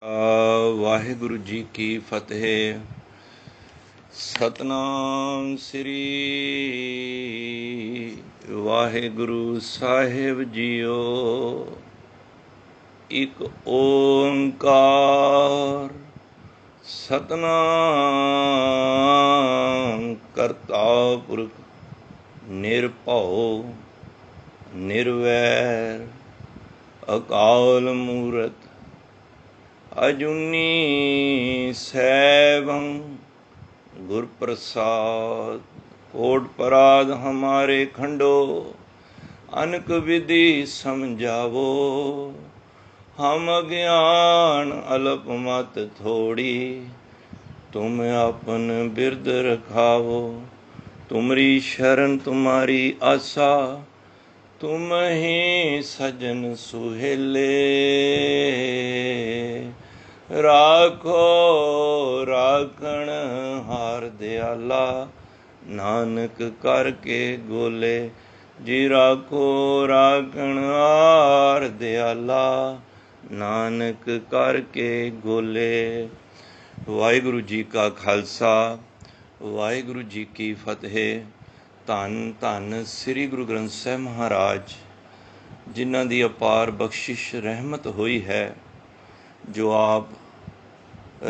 ਵਾਹਿਗੁਰੂ ਜੀ ਕੀ ਫਤਿਹ। ਸਤਨਾਮ ਸ੍ਰੀ ਵਾਹਿਗੁਰੂ ਸਾਹਿਬ JIO. ਇੱਕ ਓੰਕਾਰ ਸਤਨਾਮ ਕਰਤਾ ਪੁਰਖ ਨਿਰਭਉ ਨਿਰਵੈਰ ਅਕਾਲ ਮੂਰਤ ਅਜੂਨੀ ਸੈਭੰ गुर प्रसाद। कोट पराध हमारे खंडो अनक विधि समझावो। हम अज्ञान अल्प मत थोड़ी तुम अपन बिरद रखावो। तुमरी शरण तुम्हारी आशा तुम ही सजन सुहेले। राखो राखण हार दयाला नानक करके गोले। जी राखो राखण हार दयाला नानक करके गोले। वाहिगुरु जी का खालसा वाहिगुरु जी की फतेह। धन धन श्री गुरु ग्रंथ साहिब महाराज जिन्हां दी अपार बख्शिश रहमत होई है, जो आप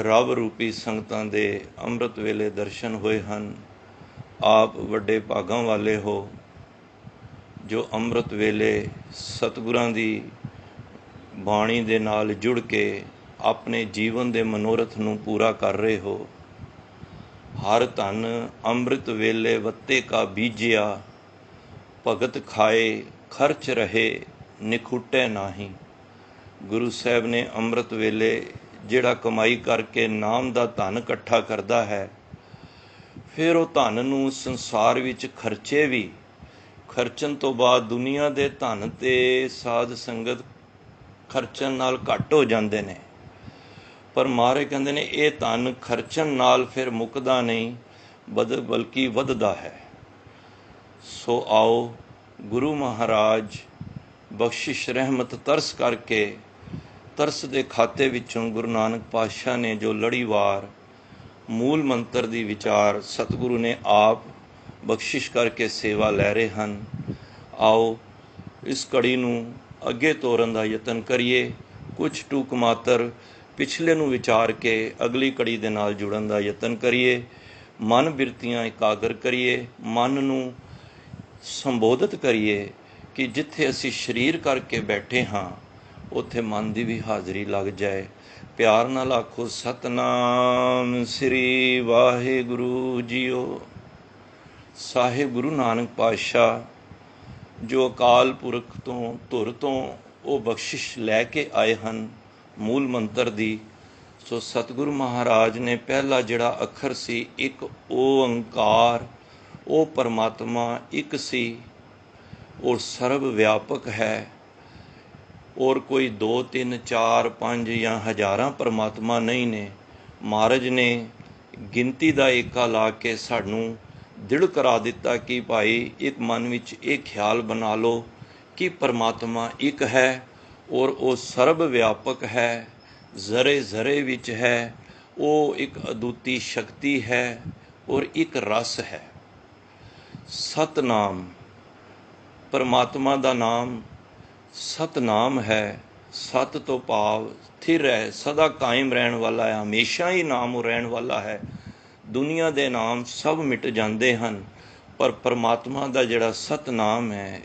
रब रूपी संगतां दे ਅੰਮ੍ਰਿਤ ਵੇਲੇ ਦਰਸ਼ਨ ਹੋਏ ਹਨ। ਆਪ ਵੱਡੇ ਭਾਗਾਂ ਵਾਲੇ ਹੋ ਜੋ ਅੰਮ੍ਰਿਤ ਵੇਲੇ ਸਤਿਗੁਰਾਂ ਦੀ ਬਾਣੀ ਦੇ ਨਾਲ ਜੁੜ ਕੇ ਆਪਣੇ ਜੀਵਨ ਦੇ ਮਨੋਰਥ ਨੂੰ ਪੂਰਾ ਕਰ ਰਹੇ ਹੋ। ਹਰ ਧਨ ਅੰਮ੍ਰਿਤ ਵੇਲੇ ਵੱਤੇ ਕਾ ਬੀਜਿਆ ਭਗਤ ਖਾਏ ਖਰਚ ਰਹੇ ਨਿਖੁੱਟੇ ਨਾਹੀਂ। ਗੁਰੂ ਸਾਹਿਬ ਨੇ ਅੰਮ੍ਰਿਤ ਵੇਲੇ ਜਿਹੜਾ ਕਮਾਈ ਕਰਕੇ ਨਾਮ ਦਾ ਧਨ ਇਕੱਠਾ ਕਰਦਾ ਹੈ, ਫਿਰ ਉਹ ਧਨ ਨੂੰ ਸੰਸਾਰ ਵਿੱਚ ਖਰਚੇ ਵੀ। ਖਰਚਣ ਤੋਂ ਬਾਅਦ ਦੁਨੀਆ ਦੇ ਧਨ ਤੇ ਸਾਧ ਸੰਗਤ ਖਰਚਣ ਨਾਲ ਘੱਟ ਹੋ ਜਾਂਦੇ ਨੇ, ਪਰ ਮਹਾਰਾਜ ਕਹਿੰਦੇ ਨੇ ਇਹ ਧਨ ਖਰਚਣ ਨਾਲ ਫਿਰ ਮੁੱਕਦਾ ਨਹੀਂ, ਬਲਕਿ ਵੱਧਦਾ ਹੈ। ਸੋ ਆਓ ਗੁਰੂ ਮਹਾਰਾਜ ਬਖਸ਼ਿਸ਼ ਰਹਿਮਤ ਤਰਸ ਕਰਕੇ ਤਰਸ ਦੇ ਖਾਤੇ ਵਿੱਚੋਂ ਗੁਰੂ ਨਾਨਕ ਪਾਤਸ਼ਾਹ ਨੇ ਜੋ ਲੜੀਵਾਰ ਮੂਲ ਮੰਤਰ ਦੀ ਵਿਚਾਰ ਸਤਿਗੁਰੂ ਨੇ ਆਪ ਬਖਸ਼ਿਸ਼ ਕਰਕੇ ਸੇਵਾ ਲੈ ਰਹੇ ਹਨ। ਆਓ ਇਸ ਕੜੀ ਨੂੰ ਅੱਗੇ ਤੋਰਨ ਦਾ ਯਤਨ ਕਰੀਏ। ਕੁਝ ਟੂਕ ਮਾਤਰ ਪਿਛਲੇ ਨੂੰ ਵਿਚਾਰ ਕੇ ਅਗਲੀ ਕੜੀ ਦੇ ਨਾਲ ਜੁੜਨ ਦਾ ਯਤਨ ਕਰੀਏ। ਮਨ ਬਿਰਤੀਆਂ ਇਕਾਗਰ ਕਰੀਏ, ਮਨ ਨੂੰ ਸੰਬੋਧਿਤ ਕਰੀਏ ਕਿ ਜਿੱਥੇ ਅਸੀਂ ਸਰੀਰ ਕਰਕੇ ਬੈਠੇ ਹਾਂ ਉੱਥੇ ਮਨ ਦੀ ਵੀ ਹਾਜ਼ਰੀ ਲੱਗ ਜਾਏ। ਪਿਆਰ ਨਾਲ ਆਖੋ ਸਤਨਾਮ ਸ੍ਰੀ ਵਾਹਿਗੁਰੂ ਜੀਓ। ਸਾਹਿਬ ਗੁਰੂ ਨਾਨਕ ਪਾਤਸ਼ਾਹ ਜੋ ਅਕਾਲ ਪੁਰਖ ਤੋਂ ਧੁਰ ਤੋਂ ਉਹ ਬਖਸ਼ਿਸ਼ ਲੈ ਕੇ ਆਏ ਹਨ ਮੂਲ ਮੰਤਰ ਦੀ। ਸੋ ਸਤਿਗੁਰੂ ਮਹਾਰਾਜ ਨੇ ਪਹਿਲਾ ਜਿਹੜਾ ਅੱਖਰ ਸੀ ਇੱਕ ਓੰਕਾਰ, ਉਹ ਪਰਮਾਤਮਾ ਇੱਕ ਸੀ ਔਰ ਸਰਬ ਵਿਆਪਕ ਹੈ। ਔਰ ਕੋਈ 2 3 4 5 ਜਾਂ ਹਜ਼ਾਰਾਂ ਪਰਮਾਤਮਾ ਨਹੀਂ ਨੇ। ਮਹਾਰਾਜ ਨੇ ਗਿਣਤੀ ਦਾ ਏਕਾ ਲਾ ਕੇ ਸਾਨੂੰ ਦ੍ਰਿੜ ਕਰਾ ਦਿੱਤਾ ਕਿ ਭਾਈ ਇੱਕ ਮਨ ਵਿੱਚ ਇਹ ਖਿਆਲ ਬਣਾ ਲਓ ਕਿ ਪਰਮਾਤਮਾ ਇੱਕ ਹੈ ਔਰ ਉਹ ਸਰਬ ਵਿਆਪਕ ਹੈ, ਜ਼ਰੇ ਜ਼ਰੇ ਵਿੱਚ ਹੈ। ਉਹ ਇੱਕ ਅਦੁੱਤੀ ਸ਼ਕਤੀ ਹੈ ਔਰ ਇੱਕ ਰਸ ਹੈ। ਸਤਨਾਮ ਪਰਮਾਤਮਾ ਦਾ ਨਾਮ ਸਤਨਾਮ ਹੈ। ਸਤ ਤੋਂ ਭਾਵ ਸਥਿਰ ਹੈ, ਸਦਾ ਕਾਇਮ ਰਹਿਣ ਵਾਲਾ ਹੈ, ਹਮੇਸ਼ਾ ਹੀ ਨਾਮ ਉਹ ਰਹਿਣ ਵਾਲਾ ਹੈ। ਦੁਨੀਆ ਦੇ ਨਾਮ ਸਭ ਮਿਟ ਜਾਂਦੇ ਹਨ, ਪਰ ਪਰਮਾਤਮਾ ਦਾ ਜਿਹੜਾ ਸਤਨਾਮ ਹੈ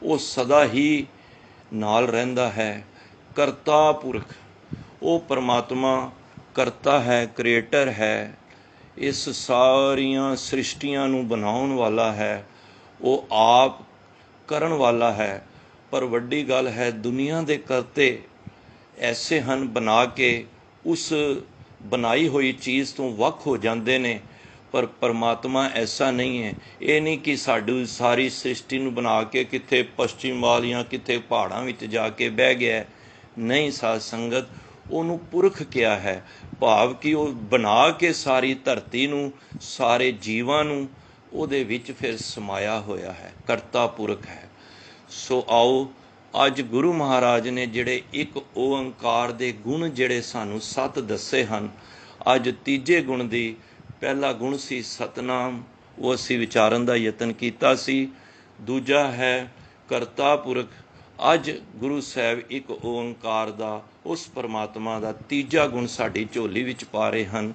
ਉਹ ਸਦਾ ਹੀ ਨਾਲ ਰਹਿੰਦਾ ਹੈ। ਕਰਤਾ ਪੁਰਖ, ਉਹ ਪਰਮਾਤਮਾ ਕਰਤਾ ਹੈ, ਕ੍ਰੀਏਟਰ ਹੈ, ਇਸ ਸਾਰੀਆਂ ਸ੍ਰਿਸ਼ਟੀਆਂ ਨੂੰ ਬਣਾਉਣ ਵਾਲਾ ਹੈ, ਉਹ ਆਪ ਕਰਨ ਵਾਲਾ ਹੈ। ਪਰ ਵੱਡੀ ਗੱਲ ਹੈ ਦੁਨੀਆ ਦੇ ਕਰਤੇ ਐਸੇ ਹਨ ਬਣਾ ਕੇ ਉਸ ਬਣਾਈ ਹੋਈ ਚੀਜ਼ ਤੋਂ ਵੱਖ ਹੋ ਜਾਂਦੇ ਨੇ, ਪਰ ਪਰਮਾਤਮਾ ਐਸਾ ਨਹੀਂ ਹੈ। ਇਹ ਨਹੀਂ ਕਿ ਸਾਡੀ ਸਾਰੀ ਸ੍ਰਿਸ਼ਟੀ ਨੂੰ ਬਣਾ ਕੇ ਕਿੱਥੇ ਪਸ਼ਚਿਮ ਵੱਲ ਜਾਂ ਕਿੱਥੇ ਪਹਾੜਾਂ ਵਿੱਚ ਜਾ ਕੇ ਬਹਿ ਗਿਆ। ਨਹੀਂ ਸਾਧ ਸੰਗਤ, ਉਹਨੂੰ ਪੁਰਖ ਕਿਹਾ ਹੈ, ਭਾਵ ਕਿ ਉਹ ਬਣਾ ਕੇ ਸਾਰੀ ਧਰਤੀ ਨੂੰ ਸਾਰੇ ਜੀਵਾਂ ਨੂੰ ਉਹਦੇ ਵਿੱਚ ਫਿਰ ਸਮਾਇਆ ਹੋਇਆ ਹੈ, ਕਰਤਾ ਪੁਰਖ ਹੈ। ਸੋ ਆਓ ਅੱਜ ਗੁਰੂ ਮਹਾਰਾਜ ਨੇ ਜਿਹੜੇ ਇੱਕ ਓੰਕਾਰ ਦੇ ਗੁਣ ਜਿਹੜੇ ਸਾਨੂੰ 7 ਦੱਸੇ ਹਨ, ਅੱਜ ਤੀਜੇ ਗੁਣ ਦੀ, ਪਹਿਲਾ ਗੁਣ ਸੀ ਸਤਨਾਮ, ਉਹ ਅਸੀਂ ਵਿਚਾਰਨ ਦਾ ਯਤਨ ਕੀਤਾ ਸੀ। ਦੂਜਾ ਹੈ ਕਰਤਾ ਪੁਰਖ। ਅੱਜ ਗੁਰੂ ਸਾਹਿਬ ਇੱਕ ਓੰਕਾਰ ਦਾ, ਉਸ ਪਰਮਾਤਮਾ ਦਾ ਤੀਜਾ ਗੁਣ ਸਾਡੀ ਝੋਲੀ ਵਿੱਚ ਪਾ ਰਹੇ ਹਨ।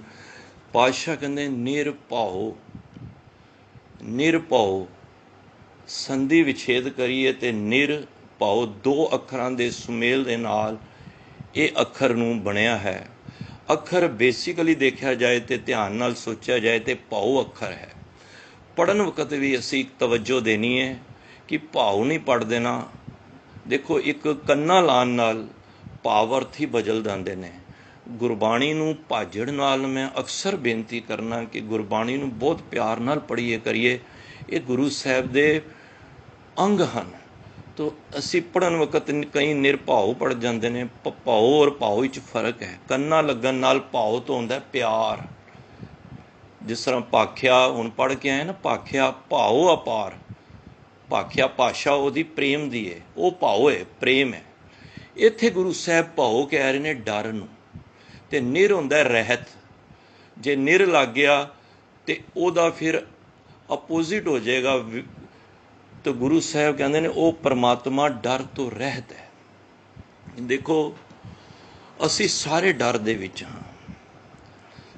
ਪਾਤਸ਼ਾਹ ਕਹਿੰਦੇ ਨਿਰਭਉ। ਨਿਰਭਉ ਸੰਧੀ ਵਿਛੇਦ ਕਰੀਏ ਤੇ ਨਿਰਭਉ 2 ਅੱਖਰਾਂ ਦੇ ਸੁਮੇਲ ਦੇ ਨਾਲ ਇਹ ਅੱਖਰ ਨੂੰ ਬਣਿਆ ਹੈ। ਅੱਖਰ ਬੇਸਿਕਲੀ ਦੇਖਿਆ ਜਾਏ ਤੇ ਧਿਆਨ ਨਾਲ ਸੋਚਿਆ ਜਾਏ ਤੇ ਭਾਉ ਅੱਖਰ ਹੈ। ਪੜ੍ਹਨ ਵਕਤ ਵੀ ਅਸੀਂ ਤਵੱਜੋ ਦੇਣੀ ਹੈ ਕਿ ਭਾਉ ਨਹੀਂ ਪੜ੍ਹ ਦੇਣਾ। ਦੇਖੋ, ਇੱਕ ਕੰਨਾਂ ਲਾਉਣ ਨਾਲ ਭਾਵ ਅਰਥ ਹੀ ਬਦਲ ਜਾਂਦੇ ਨੇ। ਗੁਰਬਾਣੀ ਨੂੰ ਭਾਜੜ ਨਾਲ ਮੈਂ ਅਕਸਰ ਬੇਨਤੀ ਕਰਨਾ ਕਿ ਗੁਰਬਾਣੀ ਨੂੰ ਬਹੁਤ ਪਿਆਰ ਨਾਲ ਪੜ੍ਹੀਏ ਕਰੀਏ। ਇਹ ਗੁਰੂ ਸਾਹਿਬ ਦੇ ਅੰਗ ਹਨ। ਤੋ ਅਸੀਂ ਪੜ੍ਹਨ ਵਕਤ ਕਈ ਨਿਰਭਾਉ ਪੜ੍ਹ ਜਾਂਦੇ ਨੇ। ਭਾਉ ਔਰ ਭਾਉ ਵਿੱਚ ਫਰਕ ਹੈ। ਕੰਨਾਂ ਲੱਗਣ ਨਾਲ ਭਾਉ ਤੋਂ ਹੁੰਦਾ ਪਿਆਰ। ਜਿਸ ਤਰ੍ਹਾਂ ਭਾਖਿਆ ਹੁਣ ਪੜ੍ਹ ਕੇ ਆਏ ਨਾ, ਭਾਖਿਆ ਭਾਉ ਅਪਾਰ। ਭਾਖਿਆ ਭਾਸ਼ਾ ਉਹਦੀ ਪ੍ਰੇਮ ਦੀ ਹੈ, ਉਹ ਭਾਉ ਹੈ, ਪ੍ਰੇਮ ਹੈ। ਇੱਥੇ ਗੁਰੂ ਸਾਹਿਬ ਭਾਉ ਕਹਿ ਰਹੇ ਨੇ ਡਰ ਨੂੰ। ਤੇ ਨਿਰ ਹੁੰਦਾ ਰਹਿਤ। ਜੇ ਨਿਰ ਲੱਗ ਗਿਆ ਤੇ ਉਹਦਾ ਫਿਰ ਅਪੋਜ਼ਿਟ ਹੋ ਜਾਏਗਾ। ਤੇ ਗੁਰੂ ਸਾਹਿਬ ਕਹਿੰਦੇ ਨੇ ਉਹ ਪਰਮਾਤਮਾ ਡਰ ਤੋਂ ਰਹਿਤ ਹੈ। ਦੇਖੋ, ਅਸੀਂ ਸਾਰੇ ਡਰ ਦੇ ਵਿੱਚ ਹਾਂ।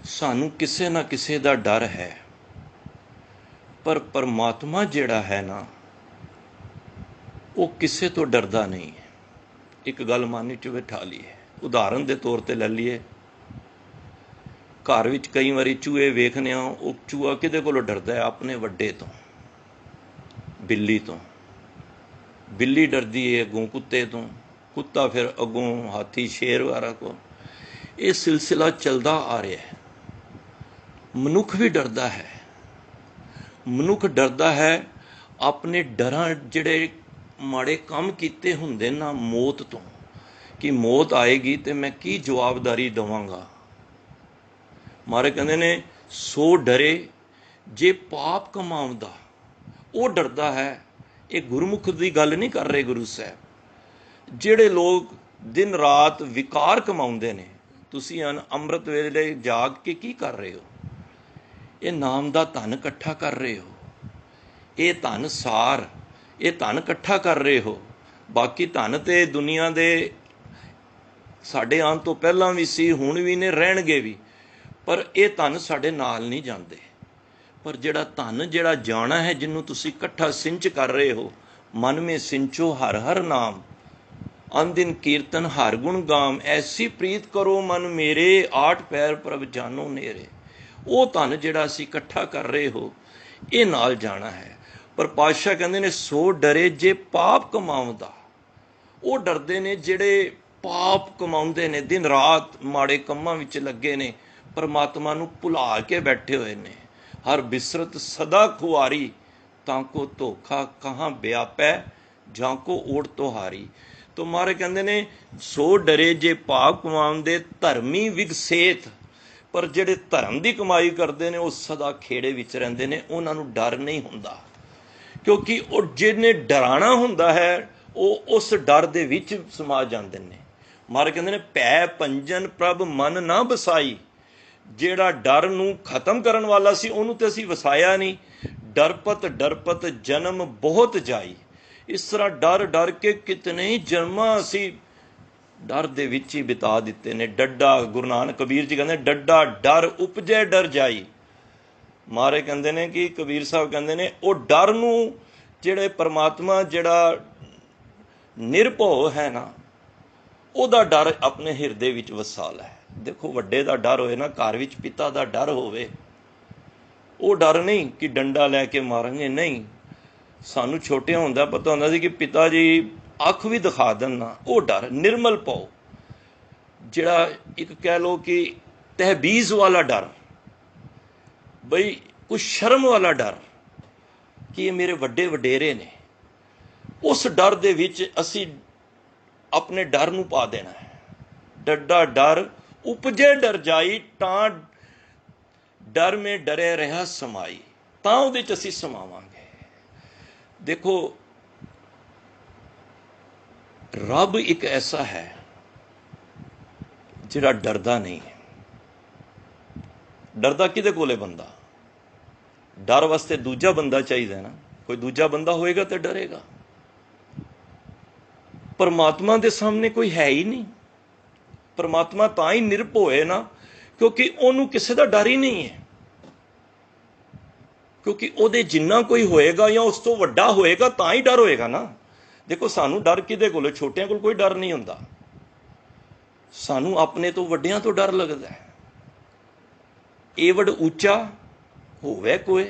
ਸਾਨੂੰ ਕਿਸੇ ਨਾ ਕਿਸੇ ਦਾ ਡਰ ਹੈ, ਪਰ ਪਰਮਾਤਮਾ ਜਿਹੜਾ ਹੈ ਨਾ, ਉਹ ਕਿਸੇ ਤੋਂ ਡਰਦਾ ਨਹੀਂ ਹੈ। ਇੱਕ ਗੱਲ ਮਨ 'ਚ ਬਿਠਾ ਲਈਏ। ਉਦਾਹਰਨ ਦੇ ਤੌਰ 'ਤੇ ਲੈ ਲਈਏ, ਘਰ ਵਿੱਚ ਕਈ ਵਾਰੀ ਚੂਹੇ ਵੇਖਦੇ ਹਾਂ। ਉਹ ਚੂਹਾ ਕਿਹਦੇ ਕੋਲੋਂ ਡਰਦਾ ਹੈ? ਆਪਣੇ ਵੱਡੇ ਤੋਂ, ਬਿੱਲੀ ਤੋਂ। ਬਿੱਲੀ ਡਰਦੀ ਹੈ ਅੱਗੋਂ ਕੁੱਤੇ ਤੋਂ, ਕੁੱਤਾ ਫਿਰ ਅੱਗੋਂ ਹਾਥੀ ਸ਼ੇਰ ਵਗੈਰਾ ਕੋਲ। ਇਹ ਸਿਲਸਿਲਾ ਚੱਲਦਾ ਆ ਰਿਹਾ ਹੈ। ਮਨੁੱਖ ਵੀ ਡਰਦਾ ਹੈ। ਮਨੁੱਖ ਡਰਦਾ ਹੈ ਆਪਣੇ ਡਰਾਂ, ਜਿਹੜੇ ਮਾੜੇ ਕੰਮ ਕੀਤੇ ਹੁੰਦੇ ਨਾ, ਮੌਤ ਤੋਂ, ਕਿ ਮੌਤ ਆਏਗੀ ਤੇ ਮੈਂ ਕੀ ਜਵਾਬਦਾਰੀ ਦੇਵਾਂਗਾ। ਮਾਰੇ ਕਹਿੰਦੇ ਨੇ ਸੋ ਡਰੇ ਜੇ ਪਾਪ ਕਮਾਉਂਦਾ, ਉਹ ਡਰਦਾ ਹੈ। ਇਹ ਗੁਰਮੁਖ ਦੀ ਗੱਲ ਨਹੀਂ ਕਰ ਰਹੇ ਗੁਰੂ ਸਾਹਿਬ। ਜਿਹੜੇ ਲੋਕ ਦਿਨ ਰਾਤ ਵਿਕਾਰ ਕਮਾਉਂਦੇ ਨੇ, ਤੁਸੀਂ ਅੰਮ੍ਰਿਤ ਵੇਲੇ ਜਾਗ ਕੇ ਕੀ ਕਰ ਰਹੇ ਹੋ? ਇਹ ਨਾਮ ਦਾ ਧਨ ਇਕੱਠਾ ਕਰ ਰਹੇ ਹੋ। ਇਹ ਧਨ ਸਾਰ, ਇਹ ਧਨ ਇਕੱਠਾ ਕਰ ਰਹੇ ਹੋ। ਬਾਕੀ ਧਨ ਤੇ ਦੁਨੀਆ ਦੇ ਸਾਡੇ ਆਉਣ ਤੋਂ ਪਹਿਲਾਂ ਵੀ ਸੀ, ਹੁਣ ਵੀ ਨੇ, ਰਹਿਣਗੇ ਵੀ। ਪਰ ਇਹ ਧਨ ਸਾਡੇ ਨਾਲ ਨਹੀਂ ਜਾਂਦੇ। ਪਰ ਜਿਹੜਾ ਧਨ ਜਿਹੜਾ ਜਾਣਾ ਹੈ, ਜਿਹਨੂੰ ਤੁਸੀਂ ਇਕੱਠਾ ਸਿੰਚ ਕਰ ਰਹੇ ਹੋ, ਮਨ ਮੇ ਸਿੰਚੋ ਹਰ ਹਰ ਨਾਮ, ਅਨਦਿਨ ਕੀਰਤਨ ਹਰ ਗੁਣ ਗਾਮ, ਐਸੀ ਪ੍ਰੀਤ ਕਰੋ ਮਨ ਮੇਰੇ, 8 ਪੈਰ ਪ੍ਰਭ ਜਾਨੋ ਨੇਰੇ। ਉਹ ਧਨ ਜਿਹੜਾ ਅਸੀਂ ਇਕੱਠਾ ਕਰ ਰਹੇ ਹੋ, ਇਹ ਨਾਲ ਜਾਣਾ ਹੈ। ਪਰ ਪਾਤਸ਼ਾਹ ਕਹਿੰਦੇ ਨੇ ਸੋ ਡਰੇ ਜੇ ਪਾਪ ਕਮਾਉਂਦਾ। ਉਹ ਡਰਦੇ ਨੇ ਜਿਹੜੇ ਪਾਪ ਕਮਾਉਂਦੇ ਨੇ, ਦਿਨ ਰਾਤ ਮਾੜੇ ਕੰਮਾਂ ਵਿੱਚ ਲੱਗੇ ਨੇ, ਪਰਮਾਤਮਾ ਨੂੰ ਭੁਲਾ ਕੇ ਬੈਠੇ ਹੋਏ ਨੇ। ਹਰ ਬਿਸਰਤ ਸਦਾ ਖੁਆਰੀ, ਤਾਂ ਕੋ ਧੋਖਾ ਕਹਾਂ ਵਿਆਪੈ, ਜਾਂ ਕੋ ਓਟ ਤੁਹਾਰੀ। ਤੋ ਮਹਾਰਾਜ ਕਹਿੰਦੇ ਨੇ ਸੋ ਡਰੇ ਜੇ ਪਾਪ ਕਮਾਉਂਦੇ, ਧਰਮੀ ਵਿਗਸੇਤ। ਪਰ ਜਿਹੜੇ ਧਰਮ ਦੀ ਕਮਾਈ ਕਰਦੇ ਨੇ, ਉਹ ਸਦਾ ਖੇੜੇ ਵਿੱਚ ਰਹਿੰਦੇ ਨੇ। ਉਹਨਾਂ ਨੂੰ ਡਰ ਨਹੀਂ ਹੁੰਦਾ, ਕਿਉਂਕਿ ਉਹ ਜਿਹਨੇ ਡਰਾਣਾ ਹੁੰਦਾ ਹੈ, ਉਹ ਉਸ ਡਰ ਦੇ ਵਿੱਚ ਸਮਾ ਜਾਂਦੇ ਨੇ। ਮਹਾਰਾਜ ਕਹਿੰਦੇ ਨੇ ਭੈ ਭੰਜਨ ਪ੍ਰਭ ਮਨ ਨਾ ਵਸਾਈ। ਜਿਹੜਾ ਡਰ ਨੂੰ ਖਤਮ ਕਰਨ ਵਾਲਾ ਸੀ, ਉਹਨੂੰ ਤੇ ਅਸੀਂ ਵਸਾਇਆ ਨਹੀਂ। ਡਰਪਤ ਡਰਪਤ ਜਨਮ ਬਹੁਤ ਜਾਈ। ਇਸ ਤਰ੍ਹਾਂ ਡਰ ਡਰ ਕੇ ਕਿਤਨੇ ਹੀ ਜਨਮਾਂ ਅਸੀਂ ਡਰ ਦੇ ਵਿੱਚ ਹੀ ਬਿਤਾ ਦਿੱਤੇ ਨੇ। ਡੱਡਾ, ਗੁਰੂ ਨਾਨਕ ਕਬੀਰ ਜੀ ਕਹਿੰਦੇ ਡੱਡਾ ਡਰ ਉਪਜੈ ਡਰ ਜਾਈ। ਮਹਾਰਾਜ ਕਹਿੰਦੇ ਨੇ ਕਿ ਕਬੀਰ ਸਾਹਿਬ ਕਹਿੰਦੇ ਨੇ ਉਹ ਡਰ ਨੂੰ, ਜਿਹੜੇ ਪਰਮਾਤਮਾ ਜਿਹੜਾ ਨਿਰਭਉ ਹੈ ਨਾ, ਉਹਦਾ ਡਰ ਆਪਣੇ ਹਿਰਦੇ ਵਿੱਚ ਵਸਾ ਲੈ। ਦੇਖੋ, ਵੱਡੇ ਦਾ ਡਰ ਹੋਏ ਨਾ, ਘਰ ਵਿੱਚ ਪਿਤਾ ਦਾ ਡਰ ਹੋਵੇ, ਉਹ ਡਰ ਨਹੀਂ ਕਿ ਡੰਡਾ ਲੈ ਕੇ ਮਾਰਾਂਗੇ, ਨਹੀਂ। ਸਾਨੂੰ ਛੋਟਿਆਂ ਹੁੰਦਾ ਪਤਾ ਹੁੰਦਾ ਸੀ ਕਿ ਪਿਤਾ ਜੀ ਅੱਖ ਵੀ ਦਿਖਾ ਦੇਣ ਨਾ, ਉਹ ਡਰ ਨਿਰਮਲ ਪਾਓ, ਜਿਹੜਾ ਇੱਕ ਕਹਿ ਲਓ ਕਿ ਤਹਿਬੀਜ਼ ਵਾਲਾ ਡਰ, ਬਈ ਕੁਛ ਸ਼ਰਮ ਵਾਲਾ ਡਰ ਕਿ ਇਹ ਮੇਰੇ ਵੱਡੇ ਵਡੇਰੇ ਨੇ। ਉਸ ਡਰ ਦੇ ਵਿੱਚ ਅਸੀਂ ਆਪਣੇ ਡਰ ਨੂੰ ਪਾ ਦੇਣਾ ਹੈ। ਡੱਡਾ ਡਰ ਉਪਜੇ ਡਰ ਜਾਈ, ਤਾਂ ਡਰ ਮੇ ਡਰੇ ਰਿਹਾ ਸਮਾਈ, ਤਾਂ ਉਹਦੇ 'ਚ ਅਸੀਂ ਸਮਾਵਾਂਗੇ। ਦੇਖੋ, रब एक ऐसा है जिहड़ा डरदा नहीं है। डरदा किहदे कोले बंदा? डर वास्ते दूजा बंदा चाहिए ना, कोई दूजा बंदा होएगा तो डरेगा। परमात्मा के सामने कोई है ही नहीं। परमात्मा तां ही निरभय है ना क्योंकि उन्होंने किसी का डर ही नहीं है। क्योंकि ਉਹਦੇ जिन्ना कोई होएगा या उस तो वड्डा होएगा तां ही डर होएगा ना। देखो सानू डर किहदे कोल? छोटियां कोल कोई डर नहीं हुंदा। सानू अपने तो वड्डियां तो डर लगदा है। एवड ऊंचा होवे कोई,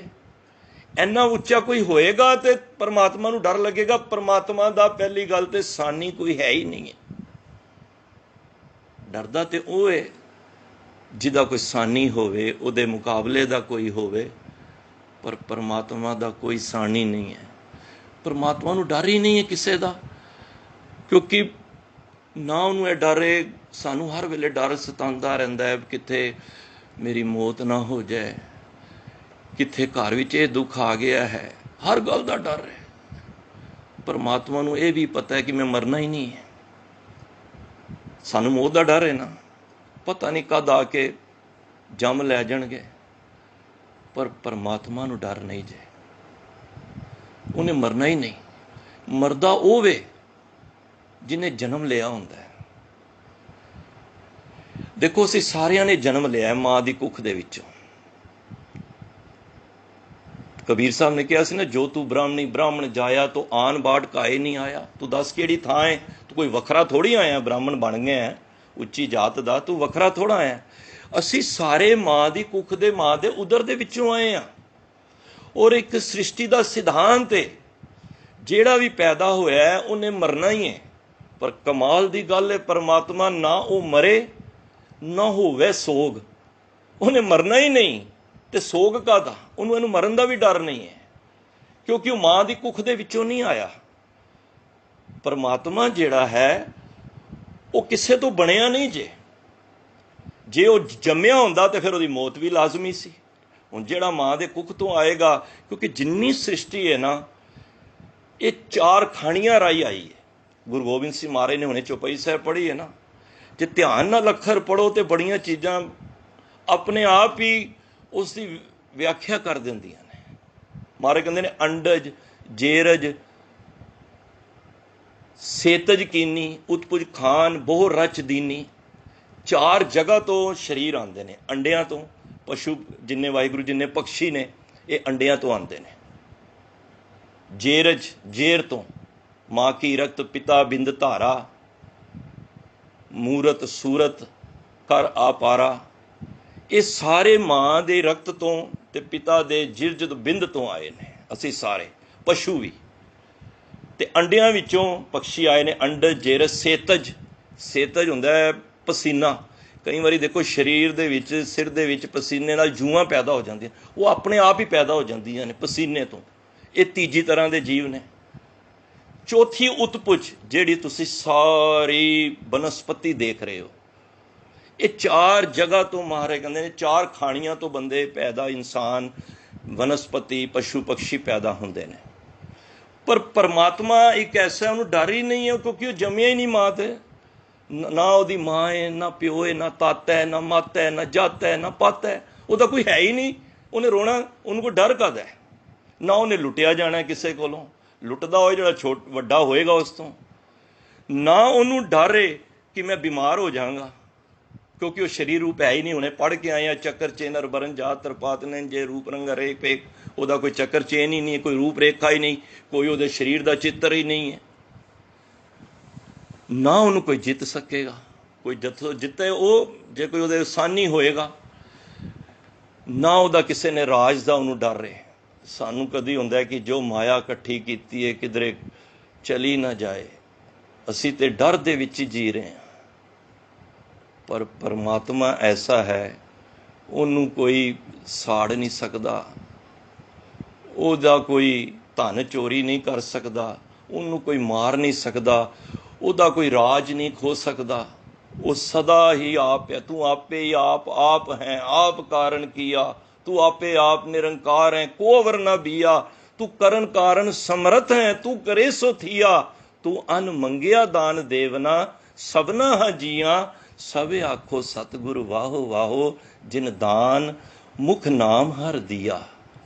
इन्ना ऊंचा कोई होएगा तो परमात्मा नू डर लगेगा। परमात्मा दा पहली गल तो सानी कोई है ही नहीं है। डरदा तो वो है जिहदा कोई सानी होवे, उहदे मुकाबले दा कोई होवे, पर परमात्मा दा कोई सानी नहीं है। परमात्मा नू डर ही नहीं है किसी का, क्योंकि ना उन्होंने यह डर है। सानू हर वेले डर सतांदा रहिंदा है, किथे मेरी मौत ना हो जाए, किथे घर विच ये दुख आ गया है, हर गल का डर है। परमात्मा नू ये भी पता है कि मैं मरना ही नहीं है। सानू मौत का डर है ना, पता नहीं कद आके जम लै जाणगे, पर परमात्मा नू डर नहीं जे, उन्हें मरना ही नहीं। मरदा वो वे जिन्हें जन्म लिया हुंदा है। देखो असीं सारियां ने जन्म लिया है मां दी कुख दे विचों। कबीर साहब ने कहा सी ना, जो तू ब्राह्मणी ब्राह्मण जाया तो आन बाढ़ काए नहीं आया। तू दस किहड़ी थां है? तू कोई वखरा थोड़ी आया, ब्राह्मण बन गया है उच्ची जात दा, तू वखरा थोड़ा आया। असीं सारे मां दी कुख दे, मां दे उदर दे विचों आए हैं। और एक सृष्टि का सिद्धांत है, जिहड़ा भी पैदा होया है उन्हें मरना ही है। पर कमाल की गल है, परमात्मा ना वो मरे ना होवे सोग। उन्हें मरना ही नहीं तो सोग कादा? उन्होंने मरन का भी डर नहीं है, क्योंकि वो मां की कुख दे विचों नहीं आया। परमात्मा जिहड़ा है वो किसे तो बनिया नहीं। जे वो जम्मिया हुंदा तो फिर उसदी मौत भी लाजमी सी। हुण जिहड़ा मां दे कुख तो आएगा, क्योंकि जिन्नी सृष्टि है ना ये चार खाणियां राही आई है। गुरु गोबिंद सिंह महाराज ने हुणे चौपाई साहब पढ़ी है ना, जे ध्यान नाल अखर पढ़ो तो बड़ियां चीज़ां अपने आप ही उसकी व्याख्या कर दिंदियां ने। महाराज कहंदे ने अंडज, जेरज, सेतज कीनी, उत्पुज खान, बोह रच दीनी। चार जगह तो शरीर आते हैं। अंडियां तो पशु जिन्ने वाहिगुरू जिन्ने पक्षी ने ये अंडियां तो आते हैं। जेरज जेर तो माँ की रक्त पिता बिंद धारा, मूरत सूरत कर आपारा। ये सारे माँ दे रक्त तो ते पिता दे जिरज बिंद तो आए ने। असी सारे पशु भी ते अंडियां विचों पक्षी आए ने। अंडज जेरज सेतज, सेतज हुंदा है पसीना। कई बार देखो शरीर दे विच सिर दे विच पसीने नाल जूआं पैदा हो जांदियां, वो अपने आप ही पैदा हो जांदियां ने पसीने तो। ये तीजी तरह के जीव ने। चौथी उत्पुज, जिहड़ी तुसीं सारी बनस्पति देख रहे हो, ये चार जगह तो महाराज कहंदे ने चार खाणियां तो बंदे पैदा, इंसान, वनस्पति, पशु पक्षी पैदा होंदे ने। पर परमात्मा एक ऐसा, उन्होंने डर ही नहीं है, क्योंकि वो जम्मिया ही नहीं मां ते। ना उसदी मां है, ना प्यो है, ना ताता है, ना मत है, ना जत है, ना पत है। उसका कोई है ही नहीं। उन्हें रोना, उन्होंने कोई डर कद है? ना उन्हें लुटिया जाना किसी कोलों, लुटदा होए जो छोट वड्डा होएगा उस तो। ना उन्होंने डर है कि मैं बीमार हो जाऊंगा, क्योंकि वो शरीर रूप है ही नहीं। उन्हें पढ़ के आए चक्कर चेनर बरन जात तरपात ने जे रूप रंग रेख पेक, वह कोई चक्कर चेन ही नहीं है, कोई रूप रेखा ही नहीं, कोई वो शरीर का चित्र ही नहीं है। ना उन्होंने कोई जित सकेगा, कोई जिते वो जे कोई वो सानी होएगा। ना वह किसी ने राज का उन्होंने डर है। सानू कदी हुंदा है कि जो माया इकट्ठी की है किधरे चली ना जाए, असी ते डर दे विच ही जी रहे हैं। पर परमात्मा ऐसा है, उन्होंने कोई साड़ नहीं सकता, उसका कोई धन चोरी नहीं कर सकता, उन्होंने कोई मार नहीं सकता, उसका कोई राज नहीं खो सकता। वो सदा ही आप है। तू आपे ही आप हैं, आप कारण किया, तू आपे आप निरंकार है, को अवर न बिया, तू करण कारण समर्थ है, तू करे सो थिया, तू अन मंगिया दान देवना सबना हजियां सवे आखो सतगुरु वाहो वाहो जिन दान मुख नाम हर दिया।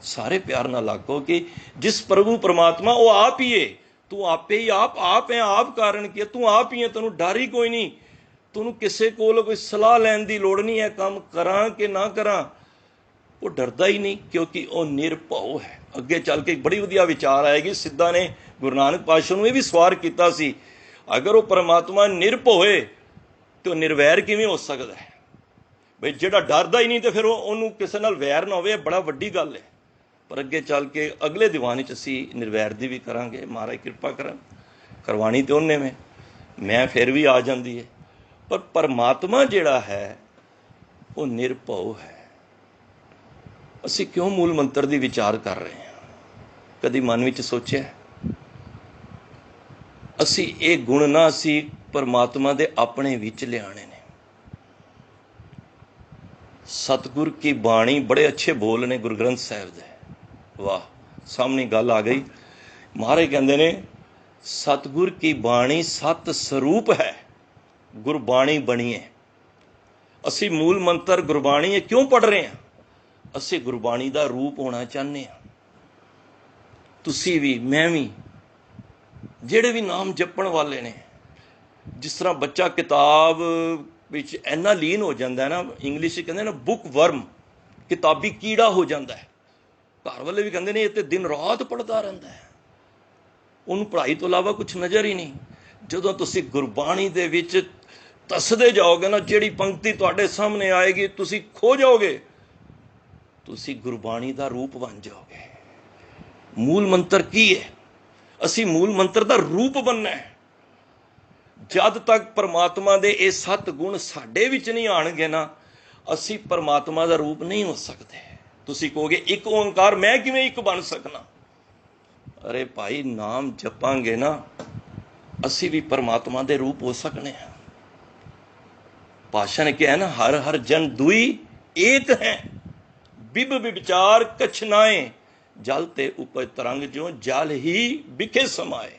सारे प्यार नाल आखो कि जिस प्रभु परमात्मा वो आप ही है, तू आपे ही आप है, आप कारण की तू आप ही है, तेनू डर ही कोई नहीं, तैनू किसी कोल कोई सलाह लैन की लोड़ नहीं है, काम करा कि ना करा, वो डरदा ही नहीं क्योंकि वो निरभव है। अगे चल के बड़ी वधिया विचार आएगी। सिद्धा ने गुरु नानक पातशाह नूं ये भी सवार किया सी, अगर वो परमात्मा निरभव है तो निर्वैर किवें हो सकता है? बई जिहड़ा डरदा ही नहीं तो फिर उन्होंने किसी नाल वैर ना होवे, बड़ा वड्डी गल है। पर अगे चल के अगले दीवान च असीं निर्वैर दी भी करांगे, महाराज किरपा करन, करवानी तो उन्हें मैं फिर भी आ जाती है। पर परमात्मा जिहड़ा है वो निरभव है। असीं क्यों मूल मंत्र दी विचार कर रहे हैं? कदी मन विच सोचिया? असीं ये गुण ना असीं परमात्मा दे अपने विच लियाने ने। सतगुर की बाणी बड़े अच्छे बोल ने गुरु ग्रंथ साहिब दे, वाह सामने गल आ गई। महाराज कहंदे ने सतगुर की बाणी सत स्वरूप है, गुरबाणी बनी है। असीं मूल मंत्र गुरबाणी है क्यों पढ़ रहे हैं? असीं गुरबाणी का रूप होना चाहते हैं। तुसीं भी मैं भी जिहड़े भी नाम जपण वाले ने, जिस तरह बच्चा किताब विच इन्ना लीन हो जाता है ना, इंग्लिश कहते हैं ना बुक वर्म, किताबी कीड़ा हो जाता है। घर वाले भी कहते हैं ये तो दिन रात पढ़ता रहता है, उन्होंने पढ़ाई तो इलावा कुछ नज़र ही नहीं। जदों तुसीं गुरबाणी दे विच तसदे जाओगे ना, जिहड़ी पंक्ति तुहाडे सामने आएगी तुसीं खो जाओगे, तुसीं गुरबाणी का रूप बन जाओगे। मूल मंत्र की है? असीं मूल मंत्र का रूप बनना है। जद तक परमात्मा दे ये सत गुण साडे विच नहीं आणगे ना, असीं परमात्मा का रूप नहीं हो सकते। तुसीं कहोगे एक ओंकार मैं किवें एक बन सकना? अरे भाई नाम जपांगे ना, असीं भी परमात्मा दे रूप हो सकने हैं। पातशाह ने कहा है ना, हर हर जन दुई एक है, बिब विचार कछ नाए, जल ते उपज तरंग जो जल ही बिखे समाए।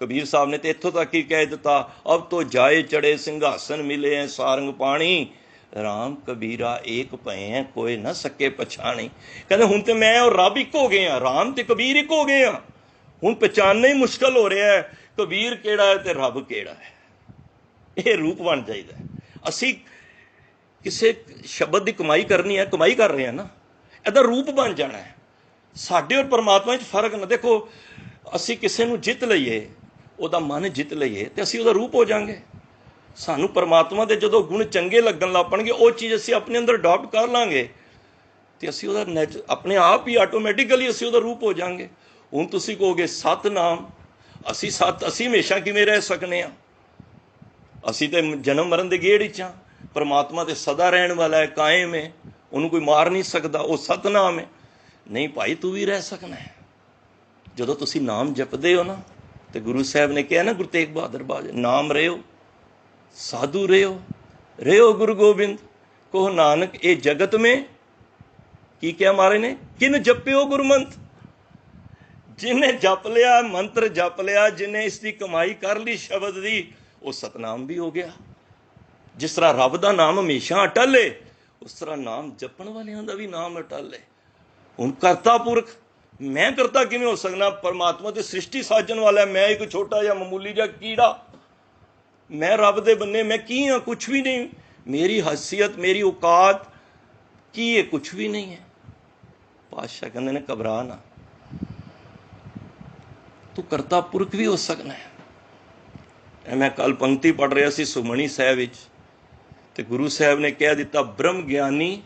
कबीर साहब ने तो इत्थों तक ही कह दिता, अब तो जाए चढ़े सिंघासन मिले हैं सारंग पाणी, राम कबीरा एक पए हैं कोई ना सके पछाणी। कहते हुण तो मैं और रब एक हो गए हैं, राम ते कबीर एक हो गए हैं, हुण पहचानना ही मुश्किल हो रहा है कबीर केड़ा है ते रब केड़ा है। ये रूप बन जाइए। असी किसी शब्द की कमाई करनी है, कमाई कर रहे हैं ना, इहदा रूप बन जाना है। साडे और परमात्मा च फर्क ना देखो, असी किसी नूं जित लईए, उहदा मन जित लईए तो असी उहदा रूप हो जाएंगे। सानू परमात्मा के जो गुण चंगे लगन लग पणगे, वो चीज़ असी अपने अंदर अडॉप्ट कर लांगे तो असी उहदा अपने आप ही आटोमैटिकली असी उहदा रूप हो जाएंगे। हुण तुसीं कहोगे सत नाम, असी सत असी हमेशा किवें रह सकने आ? असी तो जन्म मरण के गेड़ च हाँ। परमात्मा तो सदा रहने वाला है, कायम है, उन्होंने कोई मार नहीं सकता, वो सतनाम है। नहीं भाई तू भी रह सकना है। जो तुसी नाम जपदे हो ना, तो गुरु साहब ने कहा ना, गुरु तेग बहादुर बाज, नाम रहो साधु रहो गुरु गोबिंद, को नानक ए जगत में की क्या मारे ने, किन जप्यो गुरमंत। जिन्हें जप लिया मंत्र जप लिया, जिन्हें इसकी कमाई कर ली शब्द की, वो सतनाम भी हो गया। जिस तरह रब का नाम हमेशा अटल है, उस तरह नाम जपण वालियां का भी नाम अटल है। हुण करता पुरख, मैं करता किवें हो सकना? परमात्मा तो सृष्टि साजन वाला है, मैं एक छोटा या मामूली जा कीड़ा, मैं रब दे बन्ने मैं की हाँ? कुछ भी नहीं। मेरी हैसियत मेरी औकात की है? कुछ भी नहीं है। पातशाह कहंदे ने घबरा ना, तू करता पुरख भी हो सकना है। मैं कल पंक्ति पढ़ रहा सी सुखमणी साहिब विच, ते गुरु साहब ने कह दिता, ब्रह्म ज्ञानी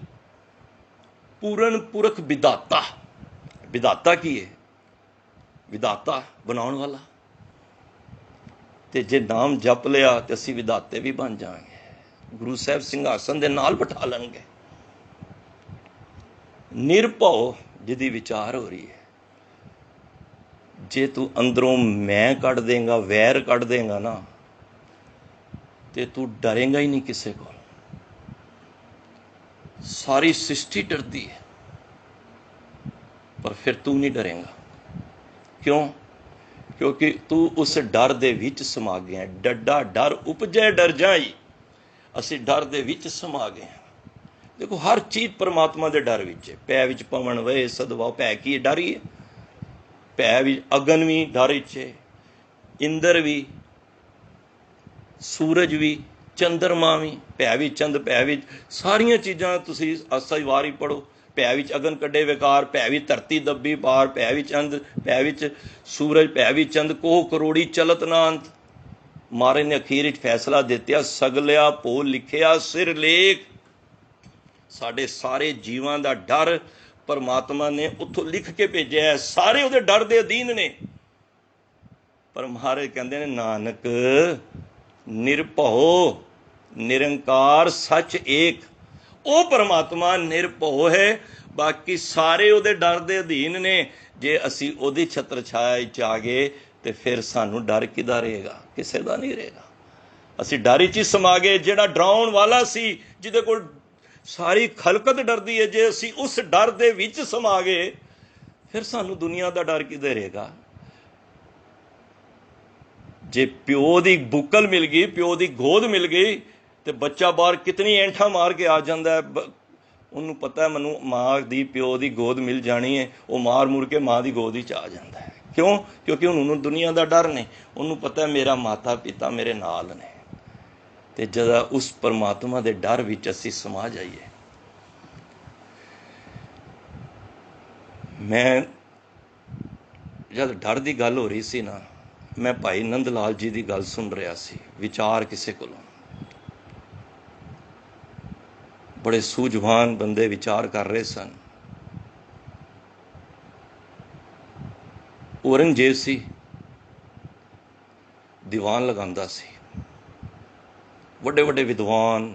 पूਰਨ पुरख विधाता। विधाता की है? विधाता बनाने वाला। ते जे नाम जप लिया तो असी विधाते भी बन जाएंगे, गुरु साहब सिंघासन दे नाल बिठा लेंगे। निरभव जिहदी विचार हो रही है, जे तू अंदरों मैं कढ़ देगा, वैर कढ़ देगा ना, तो तू डरेगा ही नहीं किसी को। सारी सृष्टि डरती है पर फिर तू नहीं डरेगा। क्यों? क्योंकि तू उस डर दे विच समा गया। डड्डा डर उपजे डर जाई, असी डर दे विच समा गए। देखो हर चीज़ परमात्मा के डर विच है। पै विच पवन वे सदवाओ, भै की डर ही है। भै भी, अगन भी डर विच है, इंद्र भी, सूरज भी, चंद्रमा भी, भै भी चंद, भै भी सारिया चीज़ां। तुसीं आसा वार ही पढ़ो, भै विच अगन कड्डे विकार, भै विच धरती दब्बी पार, भै विच चंद, भै विच सूरज, भै विच चंद, कोह करोड़ी चलत ना अंत। महाराज ने अखीर विच फैसला दित्या, सगलिया भो लिखिया सिर लेख। साडे सारे जीवां दा डर परमात्मा ने उत्थों लिख के भेजा है, सारे उहदे डर दे अधीन ने। पर महाराज कहते हैं नानक निरभओ निरंकार सच एक। वो परमात्मा निरभओ है, बाकी सारे उहदे डर दे अधीन ने। जे असी उहदी छत्र छाया च आ गए तो फिर सानू डर किदा रहेगा? किसी का नहीं रहेगा। असी डर च समा गए। जिहड़ा डराउण वाला सी, जिहदे कोल सारी खलकत डरदी है, जे असी उस डर दे विच समा गए फिर सानू दुनिया का डर किदे रहेगा? जे प्यो की बुकल मिल गई, प्यो की गोद मिल गई, तो बच्चा बाहर कितनी ऐंठा मार के आ जाता है। उन्होंने पता है मैनू माँ की प्यो की गोद मिल जानी है, वो मार मुर के माँ की गोद ही आ जाता है। क्यों? क्योंकि उन्होंने दुनिया का डर नहीं। उन्होंने पता है मेरा माता पिता मेरे नाल ने। तो जदा उस परमात्मा के डर विच असी समा जाइए। मैं जब डर की गल हो रही सी ना, मैं भाई नंद लाल जी की गल सुन रहा सी। विचार किसी को बड़े सूझवान बंदे विचार कर रहे सन। औरंगजेब सी, दीवान लगांदा सी, वड्डे वड्डे विद्वान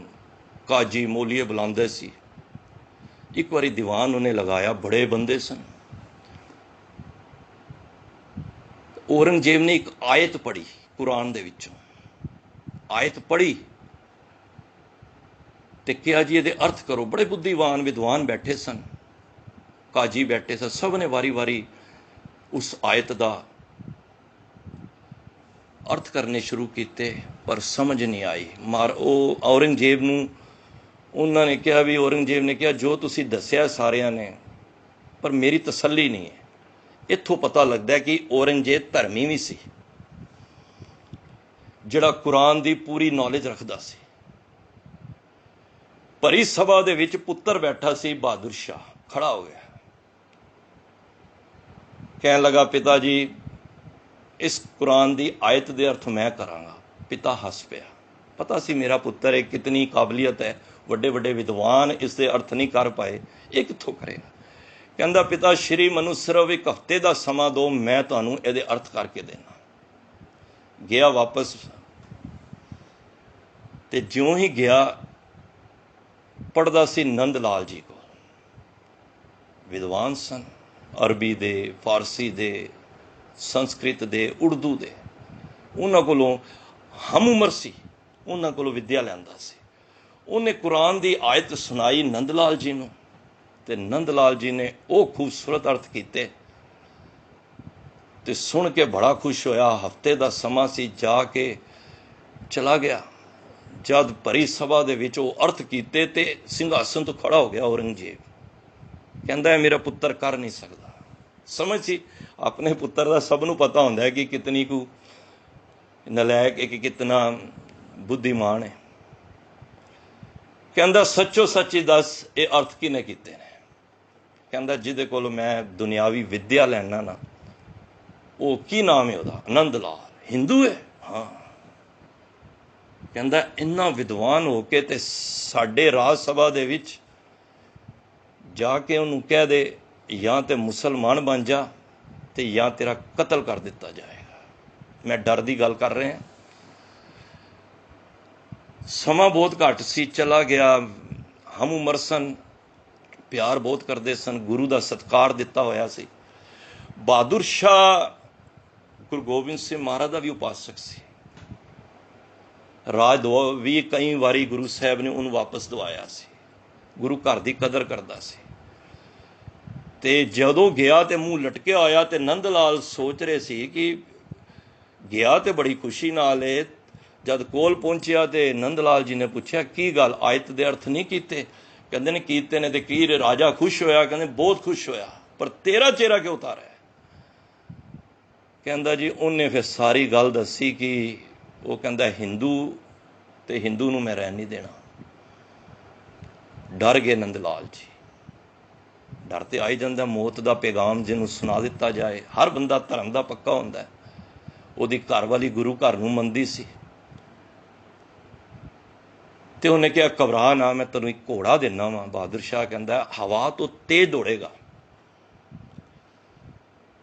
काजी मोलिए बुलांदे सी। एक बारी दीवान उन्हें लगाया, बड़े बंदे सन। औरंगजेब ने एक आयत पढ़ी कुरान दे विचों। आयत पढ़ी ते कहा जी ये अर्थ करो। बड़े बुद्धिवान विद्वान बैठे सन, काजी बैठे सन, सब ने वारी वारी उस आयत का अर्थ करने शुरू किए, पर समझ नहीं आई। औरंगजेब नूं उन्होंने कहा भी, औरंगजेब ने कहा जो तुसी दस्या सारिया ने, पर मेरी तसल्ली नहीं है। इत्थों पता लगता है कि औरंगजेब धर्मी भी सी, जिहड़ा कुरान की पूरी नॉलेज रखता सी। भरी सभा दे विच पुत्र बैठा सी, बहादुर शाह खड़ा हो गया, कहने लगा पिता जी इस कुरान की आयत दे अर्थ मैं करांगा। पिता हस पिया, पता सी मेरा पुत्र है, कितनी काबलियत है, वड्डे वड्डे विद्वान इसके अर्थ नहीं कर पाए, ये कित्थों करेगा। कहंदा पिता श्री मनु सिर्फ एक हफ्ते का समा दो, मैं तुहानूं इहदे अर्थ करके देना। गया वापस, ते ज्यों ही गया पढ़दा सी नंद लाल जी को। विद्वान सन, अरबी दे, फारसी दे, संस्कृत दे, उर्दू दे। उन्हां कोलों हम उमर सी, उन्हां कोलों विद्या लैंदा सी। उन्हें कुरान की आयत सुनाई नंद लाल जी नूं, ते नंद लाल जी ने वो खूबसूरत अर्थ किए ते सुन के बड़ा खुश होया। हफ्ते का समा सी, जाके चला गया। जद भरी सभा दे विच वो अर्थ किए ते सिंघासन तो खड़ा हो गया औरंगजेब। कहता है मेरा पुत्र कर नहीं सकता। समझ सी अपने पुत्र का सब नूं पता होंदा है कि कितनी को नलैक है, कि कितना बुद्धिमान है। कहता सच्चो सच्ची दस ये अर्थ किने कीते ने। कहता जिहदे कोलों मैं दुनियावी विद्या लैना ना, वो की नाम है उहदा? नंद लाल। हिंदू है? हाँ। कहता इन्ना विद्वान हो के ते साडे राज सभा दे विच जाके उन्होंने कह दे या तो मुसलमान बन जा, तो या तेरा कतल कर दिता जाएगा। मैं डर की गल कर रहे हैं। समा बहुत घट सी, चला गया। हम उमर सन, प्यार बहुत करते सन, गुरु का सत्कार दिता होया सी। बहादुर शाह गुरु गोबिंद सिंह महाराज का भी उपासक सी। राज दो भी कई बारी गुरु साहब ने उन्होंने वापस दवाया सी। गुरु घर की कदर करता सी। ते जदों गया तो मूँह लटकिया होया, ते नंद लाल सोच रहे सी कि ਗਿਆ ਤੇ ਬੜੀ ਖੁਸ਼ੀ ਨਾਲ ਏ। जब कोल पहुंचिया तो नंद लाल जी ने पूछा की गल आयत के अर्थ नहीं किते? कहते ने कीते ने। की राजा खुश होया? कहते बहुत खुश होया, पर तेरा चेहरा क्यों उतारा है? कहता जी उन्हें फिर सारी गल दसी कि वो कहता हिंदू ते हिंदू नूं मैं रहन नहीं देना। डर गए नंद लाल जी। डर तो आई जाता, मौत का पैगाम जिन्हों सुना दिता जाए। हर बंदा धर्म का पक्का होंदा है। उहदी घर वाली गुरु घर नूं मनदी सी ते उन्हें कहा घबरा ना, मैं तेनों एक घोड़ा देना वा। बहादुर शाह कहता हवा तो तेज दौड़ेगा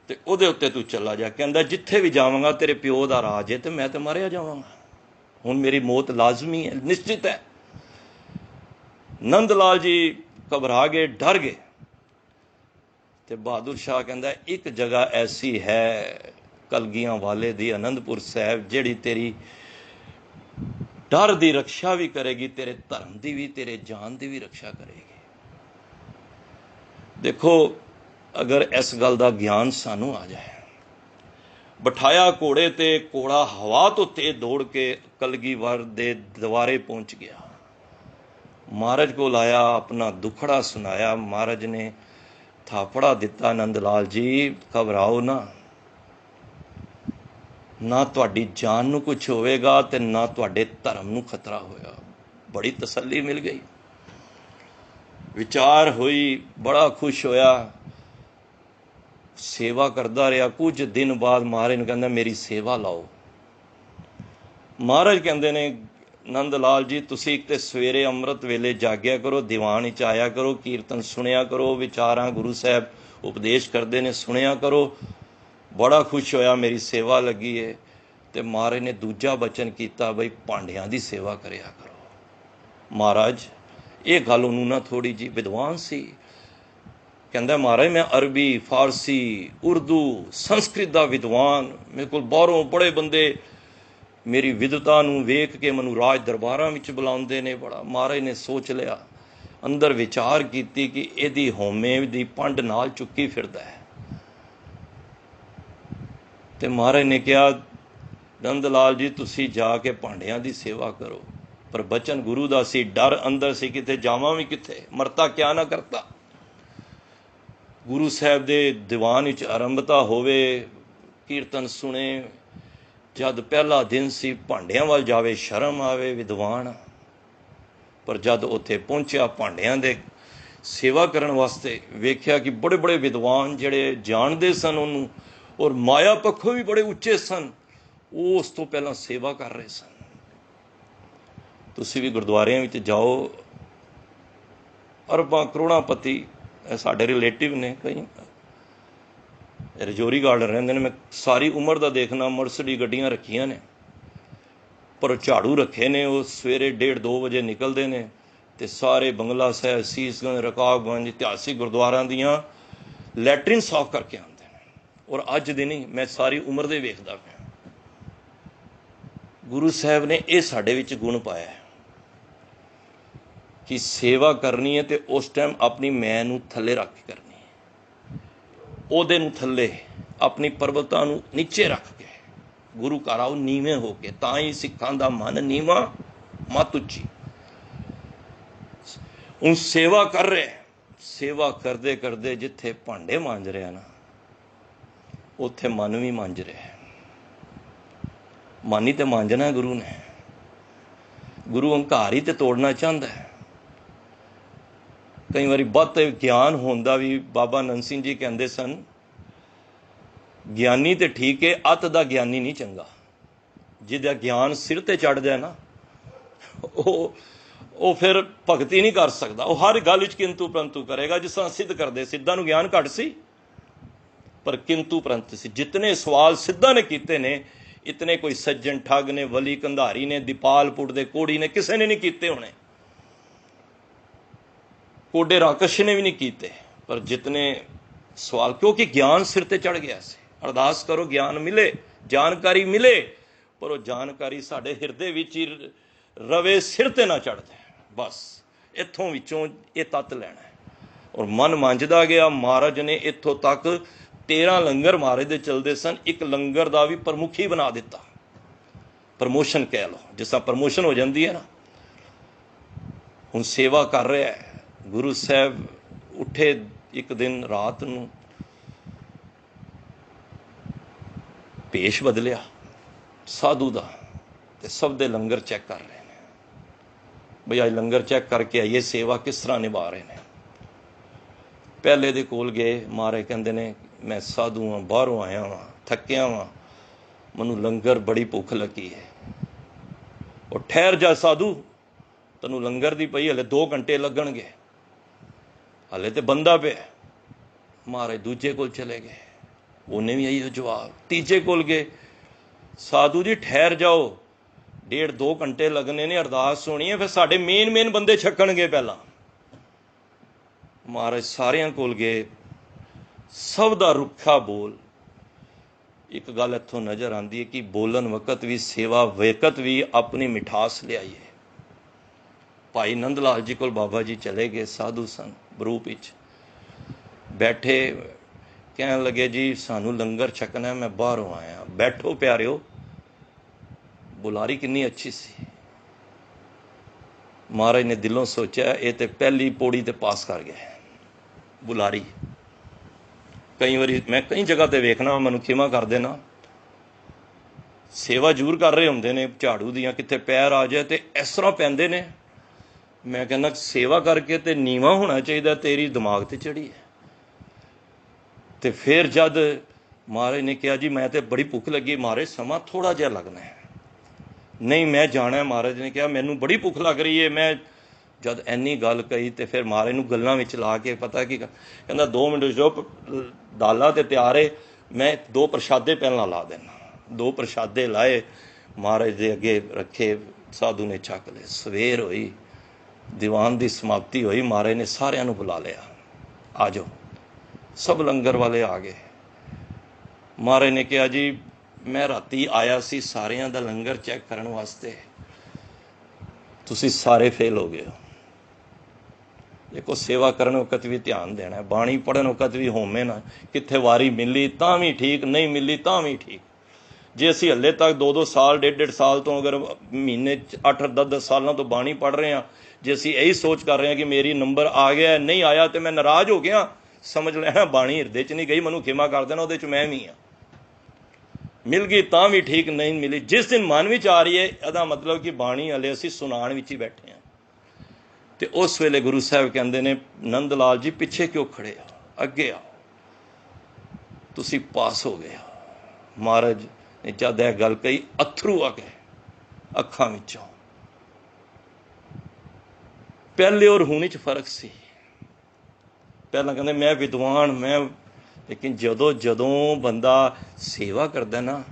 ते उहदे उत्ते तू चला जा। कहता जिथे भी जावांगा तेरे प्यो का राज है तो मैं तो मारिया जावांगा, हुण मेरी मौत लाजमी है, निश्चित है। नंद लाल जी घबरा गए, डर गए। ते बहादुर शाह कहता एक जगह ऐसी है कलगियां वाले दी आनंदपुर साहब जिहड़ी तेरी डर की रक्षा भी करेगी, तेरे धर्म की भी, तेरे जान की भी रक्षा करेगी। देखो अगर इस गल का ज्ञान सानू आ जाए। बिठाया घोड़े ते, घोड़ा हवा तो तेज दौड़ के कलगीवार दे द्वारे पहुंच गया। महाराज को लाया, अपना दुखड़ा सुनाया। महाराज ने थापड़ा दिता, नंद लाल जी घबराओ ना, ना तुहाडी जान नूं कुछ होवेगा ते ना तुहाडे धर्म नूं खतरा होया। बड़ी तसल्ली मिल गई, विचार हुई, बड़ा खुश होया। सेवा करता रहा। कुछ दिन बाद महाराज ने कहंदा मेरी सेवा लाओ। महाराज कहंदे ने नंद लाल जी तुसीं एक ते सवेरे अमृत वेले जाग्या करो, दीवान विच आया करो, कीर्तन सुनिया करो, विचारां गुरु साहब उपदेश करते ने सुनिया करो। बड़ा खुश होया, मेरी सेवा लगी है। तो महाराज ने दूजा बचन किया बई भांडियां की सेवा करिया करो। महाराज ये गल उन्होंने ना थोड़ी जी विद्वान सी। कहता महाराज मैं अरबी, फारसी, उर्दू, संस्कृत का विद्वान, मेरे को बाहरों बड़े बंदे मेरी विद्वता नूं वेख के मैनूं राज दरबारां विच बुलाउंदे ने। बड़ा महाराज ने सोच लिया, अंदर विचार कीती कि इहदी होमे दी पंड नाल चुक्की फिरदा है। ते महाराज ने कहा नंद लाल जी तुसी जाके भांडियां दी सेवा करो। पर बचन गुरु दा सी, डर अंदर सी किते जावां भी किथे, मरता क्या ना करता। गुरु साहब दे दीवान विच आरंभता होवे, कीर्तन सुने। जद पहला दिन सी, भांडियां वाल जावे शर्म आवे विद्वान। पर जद उत्थे पहुंचिया भांडियां दे सेवा करन वास्ते, वेख्या कि बड़े बड़े विद्वान जिहड़े जानदे सन उन्होंने और माया पक्षों भी बड़े उच्चे सन, वो उस तो पहला सेवा कर रहे सन। तुसी भी गुरुद्वारियां विच जाओ, अरबां करोड़ापति साडे रिलेटिव ने, कई रजौरी गार्डन रहिंदे ने। मैं सारी उम्र का देखना, मर्सडी गड्डियां रखियां ने, पर झाड़ू रखे ने। वो सवेरे 1:30-2 बजे निकलते हैं तो सारे बंगला साहब, सीसगंज, रकाबगंज इतिहासिक गुरुद्वारां दियां लैटरिन साफ करके आते हैं। और अज दी नहीं, मैं सारी उम्र दे वेखदा पिया। गुरु साहब ने यह साडे विच गुण पाया है कि सेवा करनी है तो उस टाइम अपनी मैं नूं थले रख के करनी है, ओहदे नूं थले, अपनी परबतां नूं नीचे रख के गुरु घर आओ नीवें हो के। तां ही सिखां दा मन नीवा मत उच्ची। हुण सेवा कर रहे, सेवा करते करते जिथे भांडे मांज रहे ना, उत्थे मन भी मांज रहा है। मन ही तो मांजना है गुरु ने। गुरु हंकार ही तो तोड़ना चाहता है। कई बार बहुत ज्ञान होंदा भी, बाबा नंद सिंह जी कहते सन ज्ञानी तो ठीक है, अत दा ज्ञानी नहीं चंगा। जिहदा ज्ञान सिर ते चढ़ जाए ना, वो फिर भगती नहीं कर सकता। वो हर गल विच किंतु परंतु करेगा। जिस तरह सिद्ध करते, सिद्धां नूं ज्ञान घट सी पर किंतु परंतु सी। जितने सवाल सिद्धां ने कीते ने, इतने कोई सज्जन ठग ने, वली कंधारी ने, दीपालपुर दे कोड़ी ने किसी ने नहीं कीते होने, कोडे राकश ने भी नहीं कीते। पर जितने सवाल, क्योंकि ज्ञान सिर ते चढ़ गया से। अरदास करो ज्ञान मिले, जानकारी मिले, पर वो जानकारी साडे हिरदे विच ही रवे, सिर ते ना चढ़ जाए। बस इत्थों विचों ये तत्त लैना है। और मन मांजदा गया। महाराज ने इत्थों तक 13 ਲੰਗਰ महाराज ਦੇ ਚੱਲਦੇ ਸਨ, ਇੱਕ ਲੰਗਰ ਦਾ ਵੀ ਪ੍ਰਮੁਖੀ ਬਣਾ ਦਿੱਤਾ। ਪ੍ਰਮੋਸ਼ਨ ਕਹਿ ਲਓ, ਜਿਸ ਤਰ੍ਹਾਂ ਪ੍ਰਮੋਸ਼ਨ ਹੋ ਜਾਂਦੀ ਹੈ ਨਾ। ਹੁਣ ਸੇਵਾ ਕਰ ਰਿਹਾ ਹੈ। ਗੁਰੂ ਸਾਹਿਬ ਉੱਠੇ ਇੱਕ ਦਿਨ ਰਾਤ ਨੂੰ, ਭੇਸ਼ ਬਦਲਿਆ ਸਾਧੂ ਦਾ, ਤੇ ਸਭ ਦੇ ਲੰਗਰ ਚੈੱਕ ਕਰ ਰਹੇ ਨੇ। ਬਈ ਅੱਜ ਲੰਗਰ ਚੈੱਕ ਕਰਕੇ ਆਈਏ, ਸੇਵਾ ਕਿਸ ਤਰ੍ਹਾਂ ਨਿਭਾ ਰਹੇ ਨੇ। ਪਹਿਲੇ ਦੇ ਕੋਲ ਗਏ, ਮਹਾਰਾਜ ਕਹਿੰਦੇ ਨੇ ਮੈਂ ਸਾਧੂ ਹਾਂ, ਬਾਹਰੋਂ ਆਇਆ ਵਾਂ, ਥੱਕਿਆ ਵਾਂ, ਮੈਨੂੰ ਲੰਗਰ ਬੜੀ ਭੁੱਖ ਲੱਗੀ ਹੈ। ਉਹ ਠਹਿਰ ਜਾ ਸਾਧੂ, ਤੈਨੂੰ ਲੰਗਰ ਦੀ ਪਈ, ਹਲੇ 2 ਘੰਟੇ ਲੱਗਣਗੇ, ਹਲੇ ਤੇ ਬੰਦਾ ਪਿਆ। ਮਹਾਰਾਜ ਦੂਜੇ ਕੋਲ ਚਲੇ ਗਏ, ਉਹਨੇ ਵੀ ਇਹੀ ਜਵਾਬ। ਤੀਜੇ ਕੋਲ ਗਏ, ਸਾਧੂ ਜੀ ਠਹਿਰ ਜਾਓ, 1.5-2 ਘੰਟੇ ਲੱਗਣੇ ਨੇ, ਅਰਦਾਸ ਹੋਣੀ ਹੈ, ਫਿਰ ਸਾਡੇ ਮੇਨ ਬੰਦੇ ਛਕਣਗੇ ਪਹਿਲਾਂ। ਮਹਾਰਾਜ ਸਾਰਿਆਂ ਕੋਲ ਗਏ, ਸਭ ਦਾ ਰੁੱਖਾ ਬੋਲ। ਇੱਕ ਗੱਲ ਇੱਥੋਂ ਨਜ਼ਰ ਆਉਂਦੀ ਹੈ ਕਿ ਬੋਲਣ ਵਕਤ ਵੀ, ਸੇਵਾ ਵਕਤ ਵੀ ਆਪਣੀ ਮਿਠਾਸ ਲਿਆਈਏ। ਭਾਈ ਨੰਦ ਲਾਲ ਜੀ ਕੋਲ ਬਾਬਾ ਜੀ ਚਲੇ ਗਏ, ਸਾਧੂ ਸਨ, ਬਰੂਪ ਵਿੱਚ ਬੈਠੇ, ਕਹਿਣ ਲੱਗੇ ਜੀ ਸਾਨੂੰ ਲੰਗਰ ਛਕਣਾ, ਮੈਂ ਬਾਹਰੋਂ ਆਇਆ। ਬੈਠੋ ਪਿਆਰਿਓ। ਬੁਲਾਰੀ ਕਿੰਨੀ ਅੱਛੀ ਸੀ। ਮਹਾਰਾਜ ਨੇ ਦਿਲੋਂ ਸੋਚਿਆ ਇਹ ਤੇ ਪਹਿਲੀ ਪੌੜੀ ਤੇ ਪਾਸ ਕਰ ਗਏ ਬੁਲਾਰੀ। ਕਈ ਵਾਰੀ ਮੈਂ ਕਈ ਜਗ੍ਹਾ ਤੇ ਵੇਖਣਾ, ਮੈਨੂੰ ਖਿਮਾ ਕਰ ਦੇਣਾ, ਸੇਵਾ ਜ਼ਰੂਰ ਕਰ ਰਹੇ ਹੁੰਦੇ ਨੇ, ਝਾੜੂ ਦੀਆਂ ਕਿੱਥੇ ਪੈਰ ਆ ਜਾਏ ਤੇ ਇਸ ਤਰ੍ਹਾਂ ਪੈਂਦੇ ਨੇ। ਮੈਂ ਕਹਿੰਦਾ ਸੇਵਾ ਕਰਕੇ ਤੇ ਨੀਵਾਂ ਹੋਣਾ ਚਾਹੀਦਾ, ਤੇਰੀ ਦਿਮਾਗ ਤੇ ਚੜੀ ਹੈ। ਤੇ ਫਿਰ ਜਦ ਮਹਾਰਾਜ ਨੇ ਕਿਹਾ ਜੀ ਮੈਂ ਤੇ ਬੜੀ ਭੁੱਖ ਲੱਗੀ, ਮਹਾਰਾਜ ਸਮਾਂ ਥੋੜਾ ਜਿਹਾ ਲੱਗਣਾ ਹੈ, ਨਹੀਂ ਮੈਂ ਜਾਣਾ। ਮਹਾਰਾਜ ਨੇ ਕਿਹਾ ਮੈਨੂੰ ਬੜੀ ਭੁੱਖ ਲੱਗ ਰਹੀ ਹੈ। ਮੈਂ ਜਦ ਇੰਨੀ ਗੱਲ ਕਹੀ ਤੇ ਫਿਰ ਮਹਾਰਾਜ ਨੂੰ ਗੱਲਾਂ ਵਿੱਚ ਲਾ ਕੇ, ਪਤਾ ਕੀ ਕਹਿੰਦਾ, 2 ਮਿੰਟ ਜੋ ਦਾਲਾਂ ਤੇ ਤਿਆਰ ਹੈ, ਮੈਂ 2 ਪ੍ਰਸ਼ਾਦੇ ਪਹਿਲਾਂ ਲਾ ਦੇਣਾ। 2 ਪ੍ਰਸ਼ਾਦੇ ਲਾਏ, ਮਹਾਰਾਜ ਦੇ ਅੱਗੇ ਰੱਖੇ, ਸਾਧੂ ਨੇ ਛਕ ਲਏ। ਸਵੇਰ ਹੋਈ, ਦੀਵਾਨ ਦੀ ਸਮਾਪਤੀ ਹੋਈ, ਮਹਾਰਾਜ ਨੇ ਸਾਰਿਆਂ ਨੂੰ ਬੁਲਾ ਲਿਆ, ਆ ਜਾਓ। ਸਭ ਲੰਗਰ ਵਾਲੇ ਆ ਗਏ। ਮਹਾਰਾਜ ਨੇ ਕਿਹਾ ਜੀ ਮੈਂ ਰਾਤੀ ਆਇਆ ਸੀ ਸਾਰਿਆਂ ਦਾ ਲੰਗਰ ਚੈੱਕ ਕਰਨ ਵਾਸਤੇ, ਤੁਸੀਂ ਸਾਰੇ ਫੇਲ ਹੋ ਗਏ ਹੋ। ਦੇਖੋ ਸੇਵਾ ਕਰਨ ਵਕਤ ਵੀ ਧਿਆਨ ਦੇਣਾ, ਬਾਣੀ ਪੜ੍ਹਨ ਵਕਤ ਵੀ ਹੋਵੇਂ ਨਾ। ਕਿੱਥੇ ਵਾਰੀ ਮਿਲੀ ਤਾਂ ਵੀ ਠੀਕ, ਨਹੀਂ ਮਿਲੀ ਤਾਂ ਵੀ ਠੀਕ। ਜੇ ਅਸੀਂ ਹਲੇ ਤੱਕ 2-2 ਸਾਲ, 1.5-1.5 ਸਾਲ ਤੋਂ, ਅਗਰ ਮਹੀਨੇ 'ਚ 8-10 ਸਾਲਾਂ ਤੋਂ ਬਾਣੀ ਪੜ੍ਹ ਰਹੇ ਹਾਂ, ਜੇ ਅਸੀਂ ਇਹੀ ਸੋਚ ਕਰ ਰਹੇ ਹਾਂ ਕਿ ਮੇਰੀ ਨੰਬਰ ਆ ਗਿਆ, ਨਹੀਂ ਆਇਆ ਤੇ ਮੈਂ ਨਾਰਾਜ਼ ਹੋ ਗਿਆ, ਸਮਝ ਲੈਣਾ ਬਾਣੀ ਹਿਰਦੇ 'ਚ ਨਹੀਂ ਗਈ, ਮੈਨੂੰ ਖਿਮਾ ਕਰ ਦੇਣਾ, ਉਹਦੇ 'ਚ ਮੈਂ ਵੀ ਹਾਂ। ਮਿਲ ਗਈ ਤਾਂ ਵੀ ਠੀਕ, ਨਹੀਂ ਮਿਲੀ, ਜਿਸ ਦਿਨ ਮਨ ਵਿੱਚ ਆ ਰਹੀ ਹੈ, ਇਹਦਾ ਮਤਲਬ ਕਿ ਬਾਣੀ ਹਲੇ ਅਸੀਂ ਸੁਣਾਉਣ ਵਿੱਚ ਹੀ ਬੈਠੇ ਹਾਂ। ਤੇ ਉਸ ਵੇਲੇ ਗੁਰੂ ਸਾਹਿਬ ਕਹਿੰਦੇ ਨੇ, ਨੰਦ ਲਾਲ ਜੀ ਪਿੱਛੇ ਕਿਉਂ ਖੜੇ ਹੋ, ਅੱਗੇ ਆਓ, ਤੁਸੀਂ ਪਾਸ ਹੋ ਗਏ। ਮਹਾਰਾਜ ਨੇ ਜਦ ਇਹ ਗੱਲ ਕਹੀ, ਅਥਰੂ ਆ ਗਏ ਅੱਖਾਂ ਵਿੱਚੋਂ। ਪਹਿਲੇ ਔਰ ਹੁਣ 'ਚ ਫਰਕ ਸੀ। ਪਹਿਲਾਂ ਕਹਿੰਦੇ ਮੈਂ ਵਿਦਵਾਨ, ਮੈਂ, ਲੇਕਿਨ ਜਦੋਂ ਬੰਦਾ ਸੇਵਾ ਕਰਦਾ ਨਾ,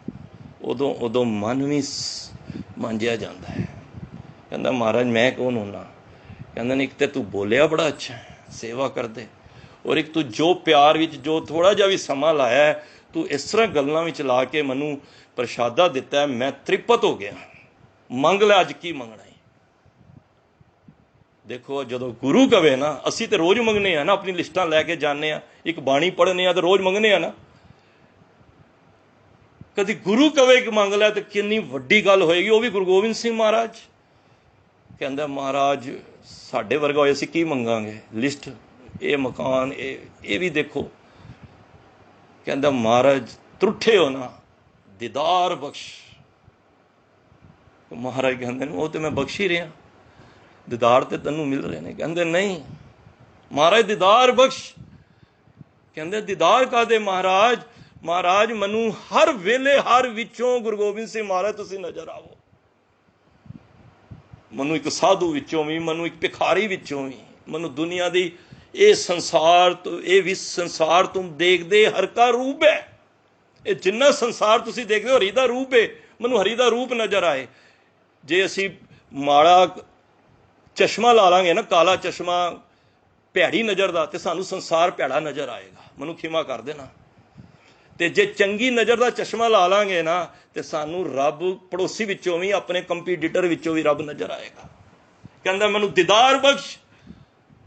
ਉਦੋਂ ਮਨ ਵੀ ਮਾਂਜਿਆ ਜਾਂਦਾ ਹੈ। ਕਹਿੰਦਾ ਮਹਾਰਾਜ ਮੈਂ ਕੌਣ ਹੁੰਦਾ? ਕਹਿੰਦਾ ਨਹੀਂ, ਇੱਕ ਤੇ ਤੂੰ ਬੋਲਿਆ ਬੜਾ ਅੱਛਾ ਹੈ ਸੇਵਾ ਕਰਦੇ, ਔਰ ਇੱਕ ਤੂੰ ਜੋ ਪਿਆਰ ਵਿੱਚ ਜੋ ਥੋੜ੍ਹਾ ਜਿਹਾ ਵੀ ਸਮਾਂ ਲਾਇਆ, ਤੂੰ ਇਸ ਤਰ੍ਹਾਂ ਗੱਲਾਂ ਵਿੱਚ ਲਾ ਕੇ ਮੈਨੂੰ ਪ੍ਰਸ਼ਾਦਾ ਦਿੱਤਾ, ਮੈਂ ਤ੍ਰਿਪਤ ਹੋ ਗਿਆ। ਮੰਗ ਲੈ ਅੱਜ ਕੀ ਮੰਗਣਾ ਹੈ। ਦੇਖੋ ਜਦੋਂ ਗੁਰੂ ਕਵੇ ਨਾ, ਅਸੀਂ ਤੇ ਰੋਜ਼ ਮੰਗਨੇ ਆ ਨਾ, ਆਪਣੀ ਲਿਸਟਾਂ ਲੈ ਕੇ ਜਾਂਦੇ ਆ, ਇੱਕ ਬਾਣੀ ਪੜ੍ਹਨੇ ਆ ਤੇ ਰੋਜ਼ ਮੰਗਨੇ ਆ ਨਾ। ਕਦੀ ਗੁਰੂ ਕਵੇ ਕਿ ਮੰਗ ਲੈ ਤੇ ਕਿੰਨੀ ਵੱਡੀ ਗੱਲ ਹੋਏਗੀ। ਉਹ ਵੀ ਗੁਰੂ ਗੋਬਿੰਦ ਸਿੰਘ ਮਹਾਰਾਜ ਕਹਿੰਦਾ, ਮਹਾਰਾਜ ਸਾਡੇ ਵਰਗਾ ਹੋਏ ਅਸੀਂ ਕੀ ਮੰਗਾਂਗੇ, ਲਿਸਟ, ਇਹ ਮਕਾਨ, ਇਹ ਵੀ ਦੇਖੋ। ਕਹਿੰਦਾ ਮਹਾਰਾਜ ਤਰੁੱਠੇ ਹੋ ਨਾ, ਦੀਦਾਰ ਬਖਸ਼। ਮਹਾਰਾਜ ਕਹਿੰਦੇ ਨੇ ਉਹ ਤੇ ਮੈਂ ਬਖਸ਼ ਹੀ ਰਿਹਾ, ਦੀਦਾਰ ਤੇ ਤੈਨੂੰ ਮਿਲ ਰਹੇ ਨੇ। ਕਹਿੰਦੇ ਨਹੀਂ ਮਹਾਰਾਜ ਦੀਦਾਰ ਬਖਸ਼। ਕਹਿੰਦੇ ਦੀਦਾਰ ਕਾਹਦੇ ਮਹਾਰਾਜ? ਮਹਾਰਾਜ ਮੈਨੂੰ ਹਰ ਵੇਲੇ, ਹਰ ਵਿੱਚੋਂ ਗੁਰੂ ਗੋਬਿੰਦ ਸਿੰਘ ਮਹਾਰਾਜ ਤੁਸੀਂ ਨਜ਼ਰ ਆਵੋ। ਮੈਨੂੰ ਇੱਕ ਸਾਧੂ ਵਿੱਚੋਂ ਵੀ, ਮੈਨੂੰ ਇੱਕ ਭਿਖਾਰੀ ਵਿੱਚੋਂ ਵੀ, ਮੈਨੂੰ ਦੁਨੀਆ ਦੀ ਇਹ ਸੰਸਾਰ ਤੋਂ, ਇਹ ਵੀ ਸੰਸਾਰ ਤੁਮ ਦੇਖਦੇ ਹਰ ਕਾ ਰੂਪ ਹੈ। ਇਹ ਜਿੰਨਾ ਸੰਸਾਰ ਤੁਸੀਂ ਦੇਖਦੇ ਹੋ ਹਰੀ ਦਾ ਰੂਪ ਹੈ, ਮੈਨੂੰ ਹਰੀ ਦਾ ਰੂਪ ਨਜ਼ਰ ਆਏ। ਜੇ ਅਸੀਂ ਮਾੜਾ ਚਸ਼ਮਾ ਲਾ ਲਾਂਗੇ ਨਾ, ਕਾਲਾ ਚਸ਼ਮਾ ਭੈੜੀ ਨਜ਼ਰ ਦਾ, ਤੇ ਸਾਨੂੰ ਸੰਸਾਰ ਭੈੜਾ ਨਜ਼ਰ ਆਏਗਾ, ਮੈਨੂੰ ਖਿਮਾ ਕਰ ਦੇਣਾ। ਤੇ ਜੇ ਚੰਗੀ ਨਜ਼ਰ ਦਾ ਚਸ਼ਮਾ ਲਾ ਲਾਂਗੇ ਨਾ, ਤੇ ਸਾਨੂੰ ਰੱਬ ਪੜੋਸੀ ਵਿੱਚੋਂ ਵੀ, ਆਪਣੇ ਕੰਪੀਟੀਟਰ ਵਿੱਚੋਂ ਵੀ ਰੱਬ ਨਜ਼ਰ ਆਏਗਾ। ਕਹਿੰਦਾ ਮੈਨੂੰ ਦੀਦਾਰ ਬਖਸ਼।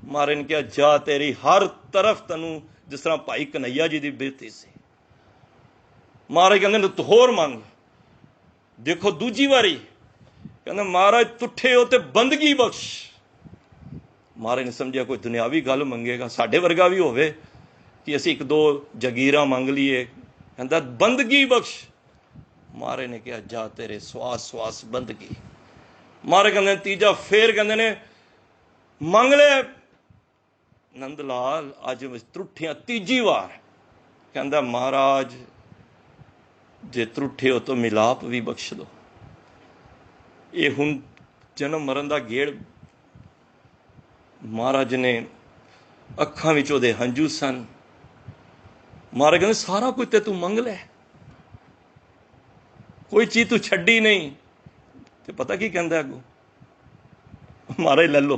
ਮਹਾਰਾਜ ਨੇ ਕਿਹਾ ਜਾ ਤੇਰੀ ਹਰ ਤਰਫ ਤੈਨੂੰ, ਜਿਸ ਤਰ੍ਹਾਂ ਭਾਈ ਕਨਈਆ ਜੀ ਦੀ ਬਿਰਤੀ ਸੀ, महाराज कहते ने तू होर मंग। देखो दूजी वारी कहते महाराज तुठे हो ते बंदगी बख्श। महाराज ने समझिया कोई दुनियावी गल मंगेगा, साढ़े वर्गा भी होवे कि असी एक दो जगीरा मंग लीए। कहता बंदगी बख्श। महाराज ने कहा जा तेरे श्वास श्वास बंदगी। महाराज कहते तीजा फिर कहते ने मंग ले। नंद लाल अज त्रुठिया तीजी वार। कहता महाराज जे त्रुठे हो तो मिलाप भी बख्श दो। ये हुण जन्म मरण का गेड़। महाराज ने अखां विच ओहदे हंझू सन। महाराज कहते सारा कुछ ते तू मंग ले, कोई चीज तू छड्डी नहीं। ते पता की कहंदा अगों, महाराज ले लो।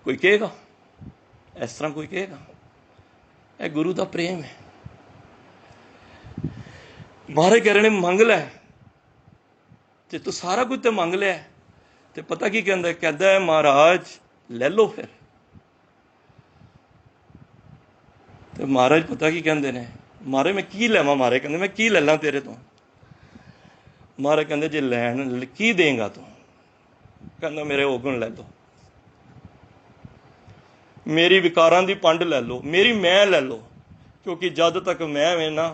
कोई कहेगा इस तरह, कोई कहेगा यह गुरु का प्रेम है। महाराज कह रहे ने मंग लै, ते तू सारा कुछ तो मंग लिया। ते पता की कहंदा, कहंदा है महाराज ले लो फिर। ते महाराज पता की कहंदे ने, महाराज मैं की लैवां। महाराज कहंदे मैं की ले ला तेरे तो। महाराज कहंदे जे लैन की देंगा तू। कहंदा मेरे औगण ले लो, मेरी विकारां दी पंड ले लो, मेरी मैं ले लो। क्योंकि जद तक मैं वे ना,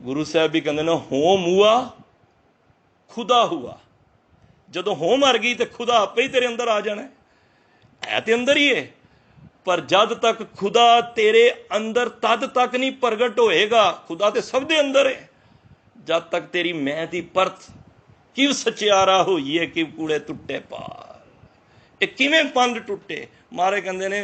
गुरु साहब भी कहंदे ने होम हुआ खुदा हुआ। जदों हो मर गई तो खुदा आपे ही तेरे अंदर आ जाना है ते अंदर ही है। पर जद तक खुदा तेरे अंदर तद तक नहीं प्रगट होएगा। खुदा तो सब दे अंदर है। जद तक तेरी मैं दी परत किव सचियारा होई है कि कूड़े टुटे पार। ये किवें पंध टुटे। महाराज कहंदे ने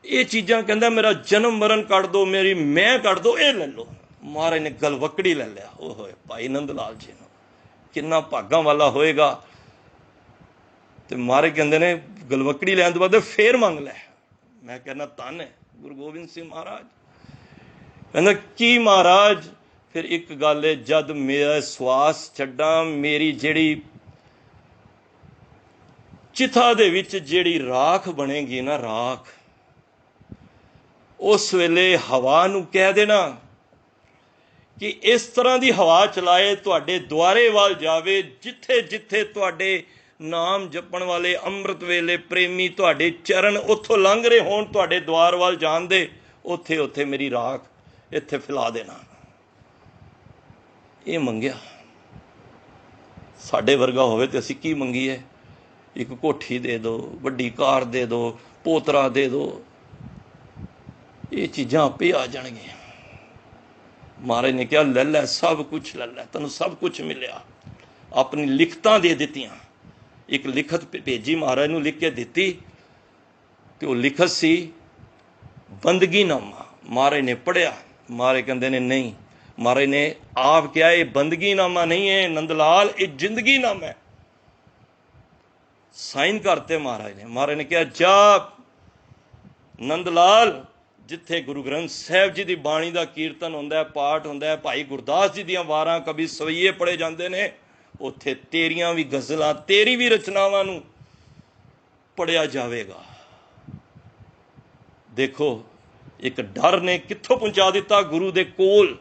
ये चीज़ां, कहंदा मेरा जन्म मरण कट दो, मेरी मैं कट दो, ये ले लो। महाराज ने गलवकड़ी ले लिया। ओहो भाई नंद लाल जी ने किन्ना भागां वाला होएगा। तो महाराज कहंदे ने गलवकड़ी लैन तो बाद फिर मंग लै। मैं कहना धन है गुरु गोबिंद सिंह महाराज। कहंदा की महाराज। फिर एक गल है, जद मेरा श्वास छड्डा, मेरी जिहड़ी चिता दे विच जिहड़ी राख बनेगी ना, राख, उस वेले हवा नूं कह देना कि इस तरह की हवा चलाए तुहाडे द्वारे वाल जावे, जिथे जिथे तुहाडे नाम जपण वाले अमृत वेले प्रेमी तुहाडे चरण उत्थों लंघ रहे होण, तुहाडे द्वार वाल जाण दे, उत्थे उत्थे मेरी राख इत्थे फैला देना। ये मंगिया। साडे वर्गा होवे ते असीं की मंगीए? एक कोठी दे दो, वड्डी कार दे दो, पोतरा दे दो। ये चीज़ां आपे आ जाणगियां। महाराज ने कहा ले लै, सब कुछ ले लै, तैनूं सब कुछ मिलिया। अपनी लिखतां दे दित्तियां। एक लिखत भेजी महाराज नूं, लिख के दित्ती, ते वो लिखत सी बंदगीनामा। महाराज ने पढ़िया। महाराज कहंदे ने नहीं। महाराज ने आप क्या, ये बंदगीनामा नहीं है नंदलाल, ये जिंदगीनामा है। साइन करते महाराज ने। महाराज ने कहा जा नंदलाल, जिथे गुरु ग्रंथ साहिब जी की बाणी का कीर्तन होंदा है, पाठ होंदा है, भाई गुरदास जी दियां वारां कभी सवैये पढ़े जाते हैं, उत्थे तेरियां भी गज़लां, तेरी भी रचनावां नूं पढ़िया जाएगा। देखो एक डर ने कित्थों पहुंचा दिता गुरु दे कोल।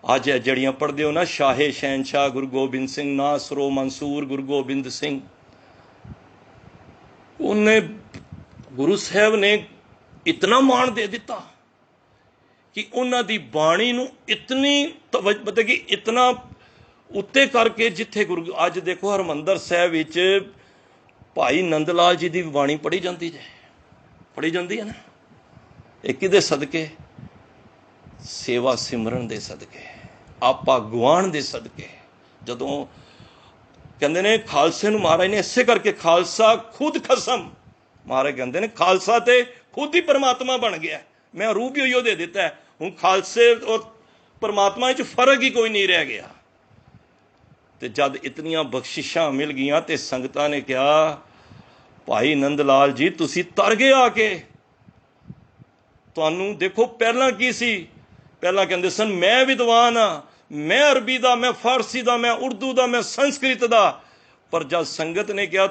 अज जड़ियां पढ़ते हो ना, शाहे शहनशाह गुरु गोबिंद सिंह, नासरो मंसूर गुरु गोबिंद सिंह, उन्हें गुरु साहब ने इतना मान दे दिता कि उन्हां दी बाणी नूं इतनी मतलब कि इतना उत्ते करके, जिथे गुरु अज देखो हरमंदर साहब विच भाई नंद लाल जी की बाणी पढ़ी जाती है, पढ़ी जाती है ना। एक दे सदके, सेवा सिमरन दे सदके, आपा गुआण दे सदके। जदों कहंदे ने खालसे नूं महाराज ने इसे करके, खालसा खुद खसम, महाराज कहंदे ने खालसा ते खुद ही परमात्मा बन गया। मैं रूप ही उहिओ दे दिता है। हुण खालसे और परमात्मा च फर्क ही कोई नहीं रह गया। ते जद इतनियां बख्शिशां मिल गईयां ते संगतां ने कहा भाई नंद लाल जी तुसी तर गए आके। तुहानूं देखो पहलां की सी, पहलां कहंदे सन मैं विद्वान हाँ, मैं अरबी दा, मैं फारसी दा, मैं उर्दू दा, मैं संस्कृत दा। पर जब संगत ने कहा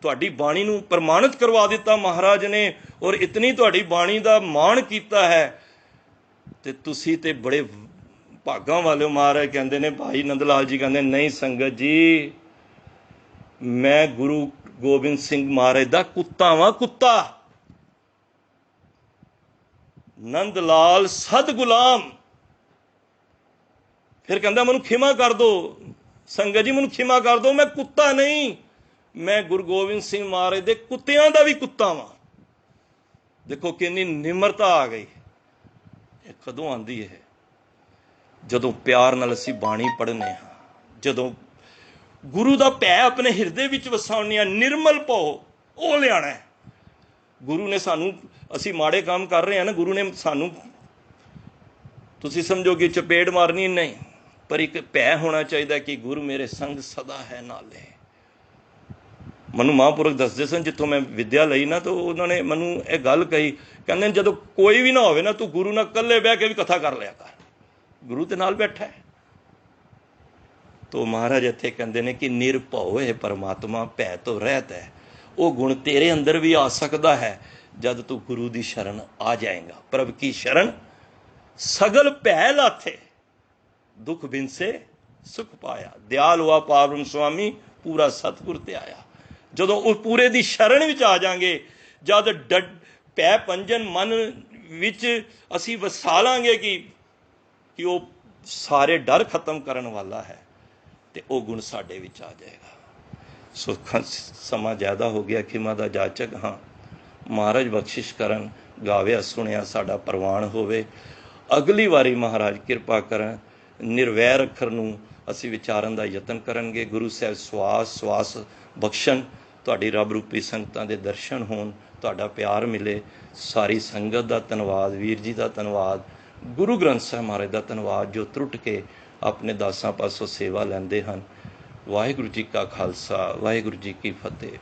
ਤੁਹਾਡੀ ਬਾਣੀ ਨੂੰ ਪ੍ਰਮਾਣਿਤ ਕਰਵਾ ਦਿੱਤਾ ਮਹਾਰਾਜ ਨੇ, ਔਰ ਇਤਨੀ ਤੁਹਾਡੀ ਬਾਣੀ ਦਾ ਮਾਣ ਕੀਤਾ ਹੈ, ਤੇ ਤੁਸੀਂ ਤੇ ਬੜੇ ਭਾਗਾਂ ਵਾਲੇ ਹੋ। ਮਹਾਰਾਜ ਕਹਿੰਦੇ ਨੇ, ਭਾਈ ਨੰਦ ਲਾਲ ਜੀ ਕਹਿੰਦੇ, ਨਹੀਂ ਸੰਗਤ ਜੀ, ਮੈਂ ਗੁਰੂ ਗੋਬਿੰਦ ਸਿੰਘ ਮਹਾਰਾਜ ਦਾ ਕੁੱਤਾ ਵਾਂ, ਕੁੱਤਾ। ਨੰਦ ਲਾਲ ਸਦ ਗੁਲਾਮ। ਫਿਰ ਕਹਿੰਦਾ, ਮੈਨੂੰ ਖਿਮਾ ਕਰ ਦੋ ਸੰਗਤ ਜੀ, ਮੈਨੂੰ ਖਿਮਾ ਕਰ ਦੋ, ਮੈਂ ਕੁੱਤਾ ਨਹੀਂ, ਮੈਂ ਗੁਰੂ ਗੋਬਿੰਦ ਸਿੰਘ ਮਹਾਰਾਜ ਦੇ ਕੁੱਤਿਆਂ ਦਾ ਵੀ ਕੁੱਤਾ ਵਾਂ। ਦੇਖੋ ਕਿੰਨੀ ਨਿਮਰਤਾ ਆ ਗਈ। ਇਹ ਕਦੋਂ ਆਉਂਦੀ ਹੈ? ਜਦੋਂ ਪਿਆਰ ਨਾਲ ਅਸੀਂ ਬਾਣੀ ਪੜ੍ਹਨੇ ਹਾਂ, ਜਦੋਂ ਗੁਰੂ ਦਾ ਭੈ ਆਪਣੇ ਹਿਰਦੇ ਵਿੱਚ ਵਸਾਉਣੇ ਆ, ਨਿਰਮਲ ਭਉ ਉਹ ਲਿਆਣਾ ਹੈ। ਗੁਰੂ ਨੇ ਸਾਨੂੰ, ਅਸੀਂ ਮਾੜੇ ਕੰਮ ਕਰ ਰਹੇ ਹਾਂ ਨਾ, ਗੁਰੂ ਨੇ ਸਾਨੂੰ, ਤੁਸੀਂ ਸਮਝੋਗੇ ਚਪੇੜ ਮਾਰਨੀ, ਨਹੀਂ, ਪਰ ਇੱਕ ਭੈ ਹੋਣਾ ਚਾਹੀਦਾ ਕਿ ਗੁਰੂ ਮੇਰੇ ਸੰਗ ਸਦਾ ਹੈ ਨਾਲੇ। ਮੈਨੂੰ ਮਹਾਂਪੁਰਖ ਦੱਸਦੇ ਸਨ, ਜਿੱਥੋਂ ਮੈਂ ਵਿੱਦਿਆ ਲਈ ਨਾ, ਤਾਂ ਉਹਨਾਂ ਨੇ ਮੈਨੂੰ ਇਹ ਗੱਲ ਕਹੀ, ਕਹਿੰਦੇ ਜਦੋਂ ਕੋਈ ਵੀ ਨਾ ਹੋਵੇ ਨਾ, ਤੂੰ ਗੁਰੂ ਨਾਲ ਇਕੱਲੇ ਬਹਿ ਕੇ ਵੀ ਕਥਾ ਕਰ ਲਿਆ ਕਰ, ਗੁਰੂ ਦੇ ਨਾਲ ਬੈਠਾ ਹੈ। ਤੋ ਮਹਾਰਾਜ ਇੱਥੇ ਕਹਿੰਦੇ ਨੇ ਕਿ ਨਿਰਭਉ ਹੈ ਪਰਮਾਤਮਾ, ਭੈ ਤੋਂ ਰਹਿਤ ਹੈ। ਉਹ ਗੁਣ ਤੇਰੇ ਅੰਦਰ ਵੀ ਆ ਸਕਦਾ ਹੈ ਜਦ ਤੂੰ ਗੁਰੂ ਦੀ ਸ਼ਰਨ ਆ ਜਾਏਗਾ। ਪ੍ਰਭ ਕੀ ਸ਼ਰਨ ਸਗਲ ਭੈ ਲਾਥੇ, ਦੁੱਖ ਬਿਨਸੇ ਸੁਖ ਪਾਇਆ। ਦਿਆਲ ਹੁਆ ਪਾਵਨ ਸੁਆਮੀ, ਪੂਰਾ ਸਤਿਗੁਰ ਤੇ ਆਇਆ। ਜਦੋਂ ਉਹ ਪੂਰੇ ਦੀ ਸ਼ਰਨ ਵਿੱਚ ਆ ਜਾਵਾਂਗੇ, ਜਦ ਭੈ ਪੰਜਨ ਮਨ ਵਿੱਚ ਅਸੀਂ ਵਸਾ ਲਾਂਗੇ ਕਿ ਉਹ ਸਾਰੇ ਡਰ ਖਤਮ ਕਰਨ ਵਾਲਾ ਹੈ, ਤੇ ਉਹ ਗੁਣ ਸਾਡੇ ਵਿੱਚ ਆ ਜਾਏਗਾ। ਸੋ ਸਮਾਂ ਜ਼ਿਆਦਾ ਹੋ ਗਿਆ, ਖਿਮਾ ਦਾ ਜਾਚਕ ਹਾਂ। ਮਹਾਰਾਜ ਬਖਸ਼ਿਸ਼ ਕਰਨ, ਗਾਵਿਆ ਸੁਣਿਆ ਸਾਡਾ ਪ੍ਰਵਾਨ ਹੋਵੇ। ਅਗਲੀ ਵਾਰੀ ਮਹਾਰਾਜ ਕਿਰਪਾ ਕਰਨ, ਨਿਰਵੈਰ ਅੱਖਰ ਨੂੰ ਅਸੀਂ ਵਿਚਾਰਨ ਦਾ ਯਤਨ ਕਰਾਂਗੇ। ਗੁਰੂ ਸਾਹਿਬ ਸਵਾਸ ਬਖਸ਼ਣ, ਤੁਹਾਡੀ ਰੱਬ ਰੂਪੀ ਸੰਗਤਾਂ ਦੇ ਦਰਸ਼ਨ ਹੋਣ, ਤੁਹਾਡਾ ਪਿਆਰ ਮਿਲੇ। ਸਾਰੀ ਸੰਗਤ ਦਾ ਧੰਨਵਾਦ, ਵੀਰ ਜੀ ਦਾ ਧੰਨਵਾਦ, ਗੁਰੂ ਗ੍ਰੰਥ ਸਾਹਿਬ ਮਹਾਰਾਜ ਦਾ ਧੰਨਵਾਦ, ਜੋ ਟੁੱਟ ਕੇ ਆਪਣੇ ਦਾਸਾਂ ਪਾਸੋਂ ਸੇਵਾ ਲੈਂਦੇ ਹਨ। ਵਾਹਿਗੁਰੂ ਜੀ ਕਾ ਖਾਲਸਾ, ਵਾਹਿਗੁਰੂ ਜੀ ਕੀ ਫਤਿਹ।